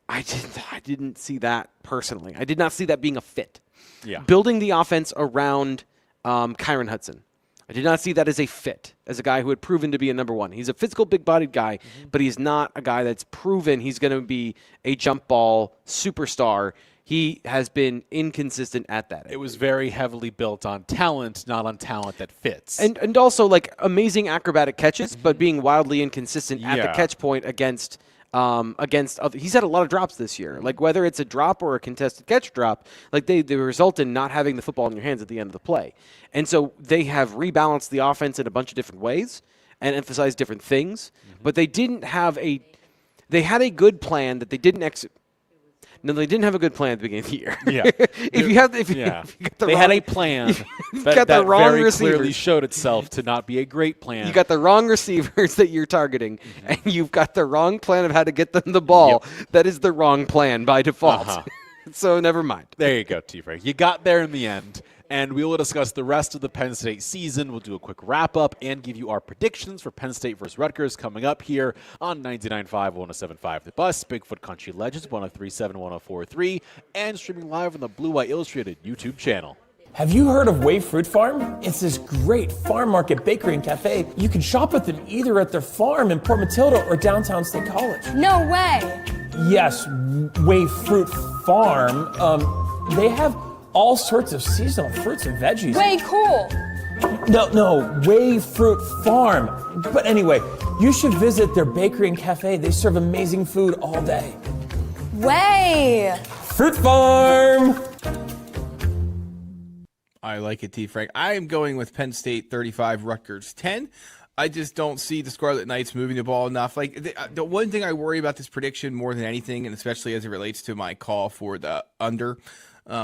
I didn't see that personally. I did not see that being a fit. Yeah. Building the offense around Kyron Hudson, I did not see that as a fit, as a guy who had proven to be a number one. He's a physical, big-bodied guy, but he's not a guy that's proven he's going to be a jump ball superstar. He has been inconsistent at that. It was very heavily built on talent, not on talent that fits. And also, like, amazing acrobatic catches, but being wildly inconsistent at the catch point against other. He's had a lot of drops this year. Like, whether it's a drop or a contested catch drop, like they result in not having the football in your hands at the end of the play. And so they have rebalanced the offense in a bunch of different ways and emphasized different things, but they had a good plan that they didn't execute. No, they didn't have a good plan at the beginning of the year. Yeah. If you got the had a plan that very clearly showed itself to not be a great plan. You got the wrong receivers that you're targeting, and you've got the wrong plan of how to get them the ball. That is the wrong plan by default. So never mind. There you go, T-Frank. You got there in the end. And we will discuss the rest of the Penn State season. We'll do a quick wrap-up and give you our predictions for Penn State versus Rutgers coming up here on 99.5, 107.5 The Bus, Bigfoot Country Legends, 103.7, 104.3, and streaming live on the Blue White Illustrated YouTube channel. Have you heard of Wave Fruit Farm? It's this great farm market bakery and cafe. You can shop with them either at their farm in Port Matilda or downtown State College. No way! Yes, Wave Fruit Farm. They have all sorts of seasonal fruits and veggies. Way cool. No, Wave Fruit Farm. But anyway, you should visit their bakery and cafe. They serve amazing food all day. Way. Fruit Farm. I like it, T. Frank. I am going with Penn State 35, Rutgers 10. I just don't see the Scarlet Knights moving the ball enough. Like the one thing I worry about this prediction more than anything, and especially as it relates to my call for the under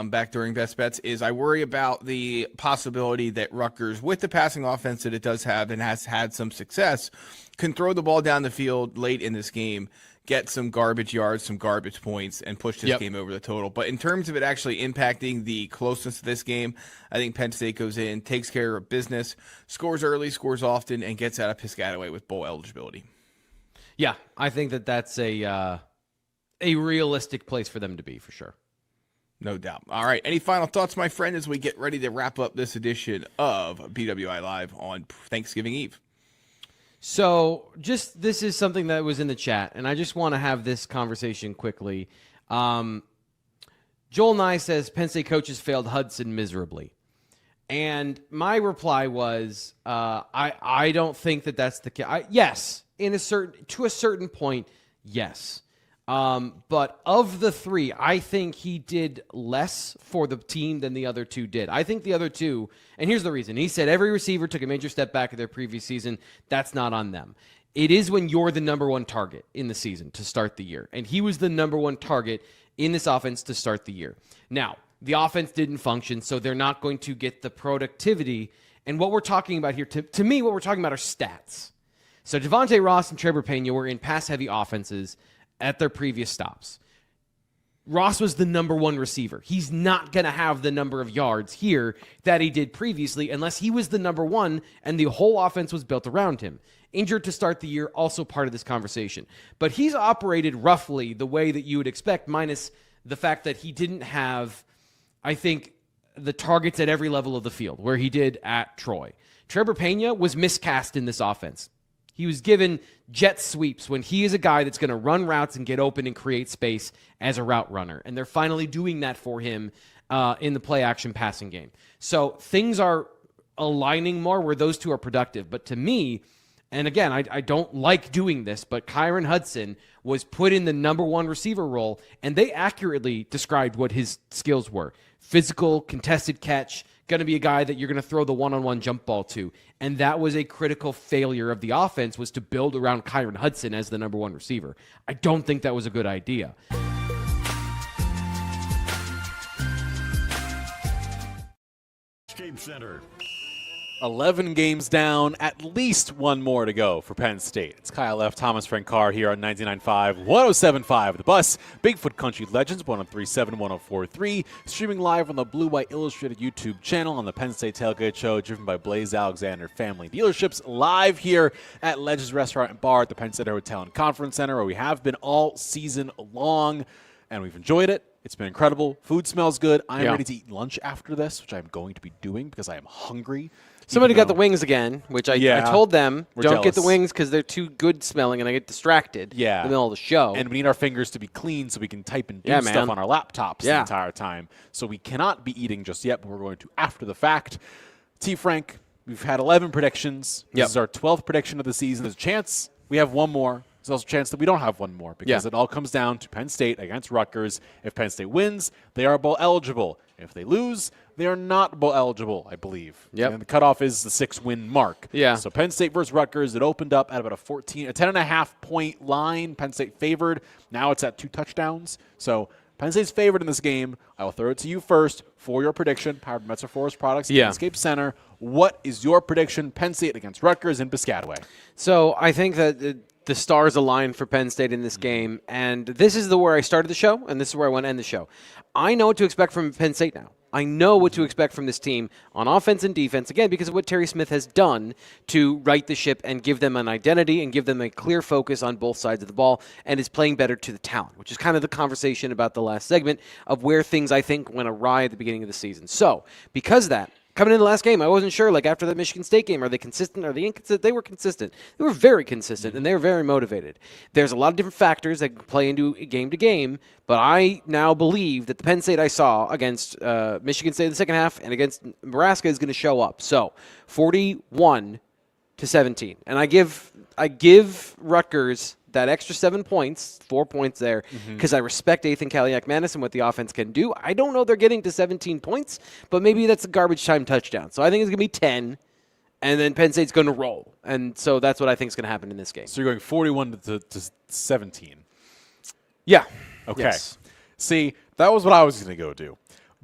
back during Best Bets, is I worry about the possibility that Rutgers, with the passing offense that it does have and has had some success, can throw the ball down the field late in this game, get some garbage yards, some garbage points, and push this game over the total. But in terms of it actually impacting the closeness of this game, I think Penn State goes in, takes care of business, scores early, scores often, and gets out of Piscataway with bowl eligibility. Yeah, I think that's a realistic place for them to be, for sure. No doubt. All right. Any final thoughts, my friend, as we get ready to wrap up this edition of BWI Live on Thanksgiving Eve? So this is something that was in the chat, and I just want to have this conversation quickly. Joel Nye says Penn State coaches failed Hudson miserably. And my reply was, I don't think that's the case. Yes, to a certain point, yes. But of the three, I think he did less for the team than the other two did. I think the other two, and here's the reason. He said every receiver took a major step back in their previous season. That's not on them. It is when you're the number one target in the season to start the year. And he was the number one target in this offense to start the year. Now, the offense didn't function, so they're not going to get the productivity. And what we're talking about here, to me, what we're talking about are stats. So Devontae Ross and Trevor Pena were in pass-heavy offenses at their previous stops. Ross was the number one receiver. He's not going to have the number of yards here that he did previously unless he was the number one and the whole offense was built around him. Injured to start the year, also part of this conversation. But he's operated roughly the way that you would expect, minus the fact that he didn't have, I think, the targets at every level of the field, where he did at Troy. Trevor Pena was miscast in this offense. He was given jet sweeps when he is a guy that's going to run routes and get open and create space as a route runner. And they're finally doing that for him in the play-action passing game. So things are aligning more where those two are productive. But to me, and again, I don't like doing this, but Kyron Hudson was put in the number one receiver role, and they accurately described what his skills were. Physical, contested catch, going to be a guy that you're going to throw the one-on-one jump ball to. And that was a critical failure of the offense, was to build around Kyron Hudson as the number one receiver. I don't think that was a good idea. Escape Center. 11 games down, at least one more to go for Penn State. It's Kyle F. Thomas Frank Carr here on 99.5, 107.5 The Bus, Bigfoot Country Legends, 103.7, 104.3, streaming live on the Blue White Illustrated YouTube channel on the Penn State Tailgate Show, driven by Blaze Alexander Family Dealerships, live here at Legends Restaurant and Bar at the Penn State Hotel and Conference Center, where we have been all season long, and we've enjoyed it. It's been incredible. Food smells good. I'm ready to eat lunch after this, which I'm going to be doing because I am hungry. Somebody got the wings again, which I told them, We're don't get the jealous. wings because they're too good smelling and I get distracted in the middle of the show. And we need our fingers to be clean so we can type and do Yeah, stuff man. on our laptops the entire time. So we cannot be eating just yet, but we're going to after the fact. T. Frank, we've had 11 predictions. This is our 12th prediction of the season. There's a chance we have one more. There's also a chance that we don't have one more because it all comes down to Penn State against Rutgers. If Penn State wins, they are bowl eligible. If they lose, they are not bowl eligible, I believe. And the cutoff is the 6-win mark. So Penn State versus Rutgers, it opened up at about a 10.5-point line. Penn State favored. Now it's at 2 touchdowns. So Penn State's favored in this game. I will throw it to you first for your prediction. Powered by Metro Forest Products, Escape Center. What is your prediction? Penn State against Rutgers in Piscataway. So I think that the stars align for Penn State in this game, and this is where I started the show, and this is where I want to end the show. I know what to expect from Penn State now. I know what to expect from this team on offense and defense, again, because of what Terry Smith has done to right the ship and give them an identity and give them a clear focus on both sides of the ball, and is playing better to the talent, which is kind of the conversation about the last segment of where things, I think, went awry at the beginning of the season. So, because of that, coming into the last game, I wasn't sure, after that Michigan State game, are they consistent? Are they inconsistent? They were consistent. They were very consistent, and they were very motivated. There's a lot of different factors that can play into game to game, but I now believe that the Penn State I saw against Michigan State in the second half and against Nebraska is going to show up. So, 41-17. And I give Rutgers that extra 7 points, 4 points there, because I respect Ethan Kaliak-Manis and what the offense can do. I don't know they're getting to 17 points, but maybe that's a garbage time touchdown. So I think it's going to be 10, and then Penn State's going to roll. And so that's what I think is going to happen in this game. So you're going 41 to 17. Yeah. Okay. Yes. See, that was what I was going to go do.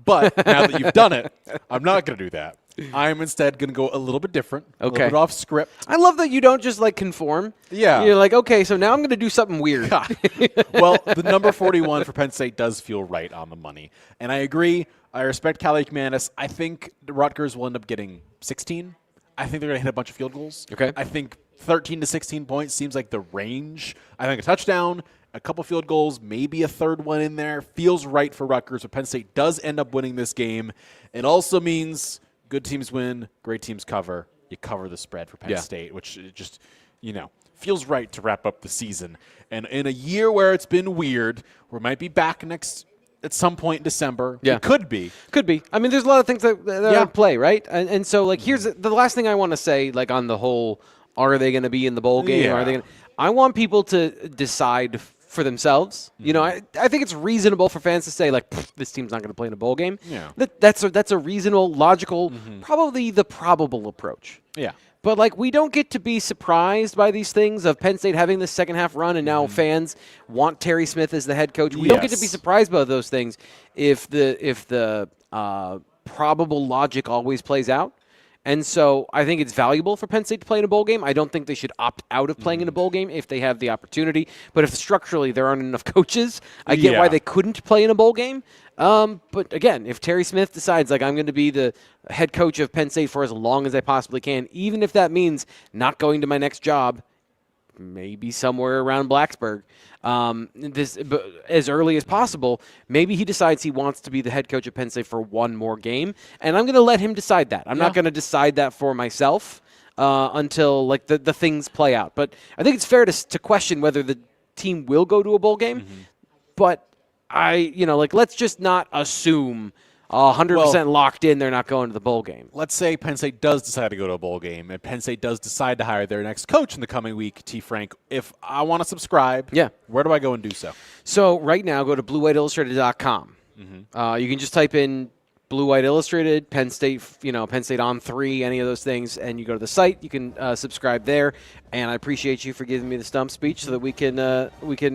But now that you've done it, I'm not going to do that. I'm instead going to go a little bit different, a little bit off script. I love that you don't just conform. Yeah. You're like, okay, so now I'm going to do something weird. Well, the number 41 for Penn State does feel right on the money. And I agree. I respect Kaliak-Manis. I think the Rutgers will end up getting 16. I think they're going to hit a bunch of field goals. Okay. I think 13 to 16 points seems like the range. I think a touchdown, a couple field goals, maybe a third one in there feels right for Rutgers. But Penn State does end up winning this game. It also means good teams win, great teams cover. You cover the spread for Penn State, which just, feels right to wrap up the season. And in a year where it's been weird, we might be back at some point in December. Yeah. It could be. Could be. I mean, there's a lot of things that are at play, right? And so, here's the last thing I want to say, on the whole, are they going to be in the bowl game? Yeah. Are they? I want people to decide for themselves. I think it's reasonable for fans to say, this team's not going to play in a bowl game. Yeah. That's a reasonable, logical, probably the probable approach. Yeah. But we don't get to be surprised by these things of Penn State having this second half run, and now fans want Terry Smith as the head coach. We don't get to be surprised by those things if the probable logic always plays out. And so I think it's valuable for Penn State to play in a bowl game. I don't think they should opt out of playing in a bowl game if they have the opportunity. But if structurally there aren't enough coaches, I get why they couldn't play in a bowl game. But again, if Terry Smith decides I'm going to be the head coach of Penn State for as long as I possibly can, even if that means not going to my next job, maybe somewhere around Blacksburg, as early as possible, maybe he decides he wants to be the head coach of Penn State for one more game, and I'm going to let him decide that. I'm not going to decide that for myself until the things play out. But I think it's fair to question whether the team will go to a bowl game, but let's just not assume 100% locked in they're not going to the bowl game. Let's say Penn State does decide to go to a bowl game, and Penn State does decide to hire their next coach in the coming week, T. Frank. If I want to subscribe, where do I go and do so? So right now, go to bluewhiteillustrated.com. You can just type in Blue White Illustrated, Penn State, Penn State on 3, any of those things, and you go to the site. You can subscribe there, and I appreciate you for giving me the stump speech so that we can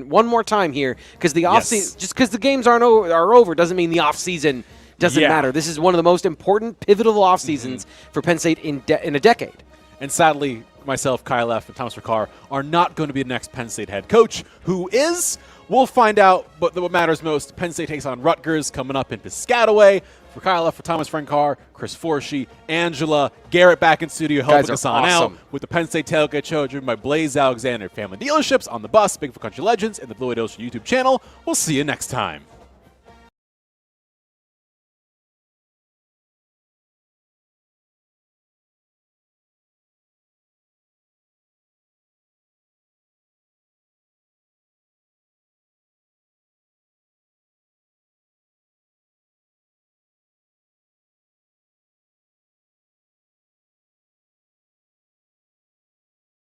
one more time here, because the off season, just because the games are over, doesn't mean the off season doesn't matter. This is one of the most important, pivotal off seasons for Penn State in a decade. And sadly, myself, Kyle F., and Thomas Ricard are not going to be the next Penn State head coach. Who is? We'll find out, but what matters most, Penn State takes on Rutgers coming up in Piscataway. For Kyle F., for Thomas Frankar, Chris Forshee, Angela, Garrett back in studio helping us on out with the Penn State Tailgate Show driven by Blaze Alexander Family Dealerships on the bus, Bigfoot Country Legends, and the Blue White Ocean YouTube channel. We'll see you next time.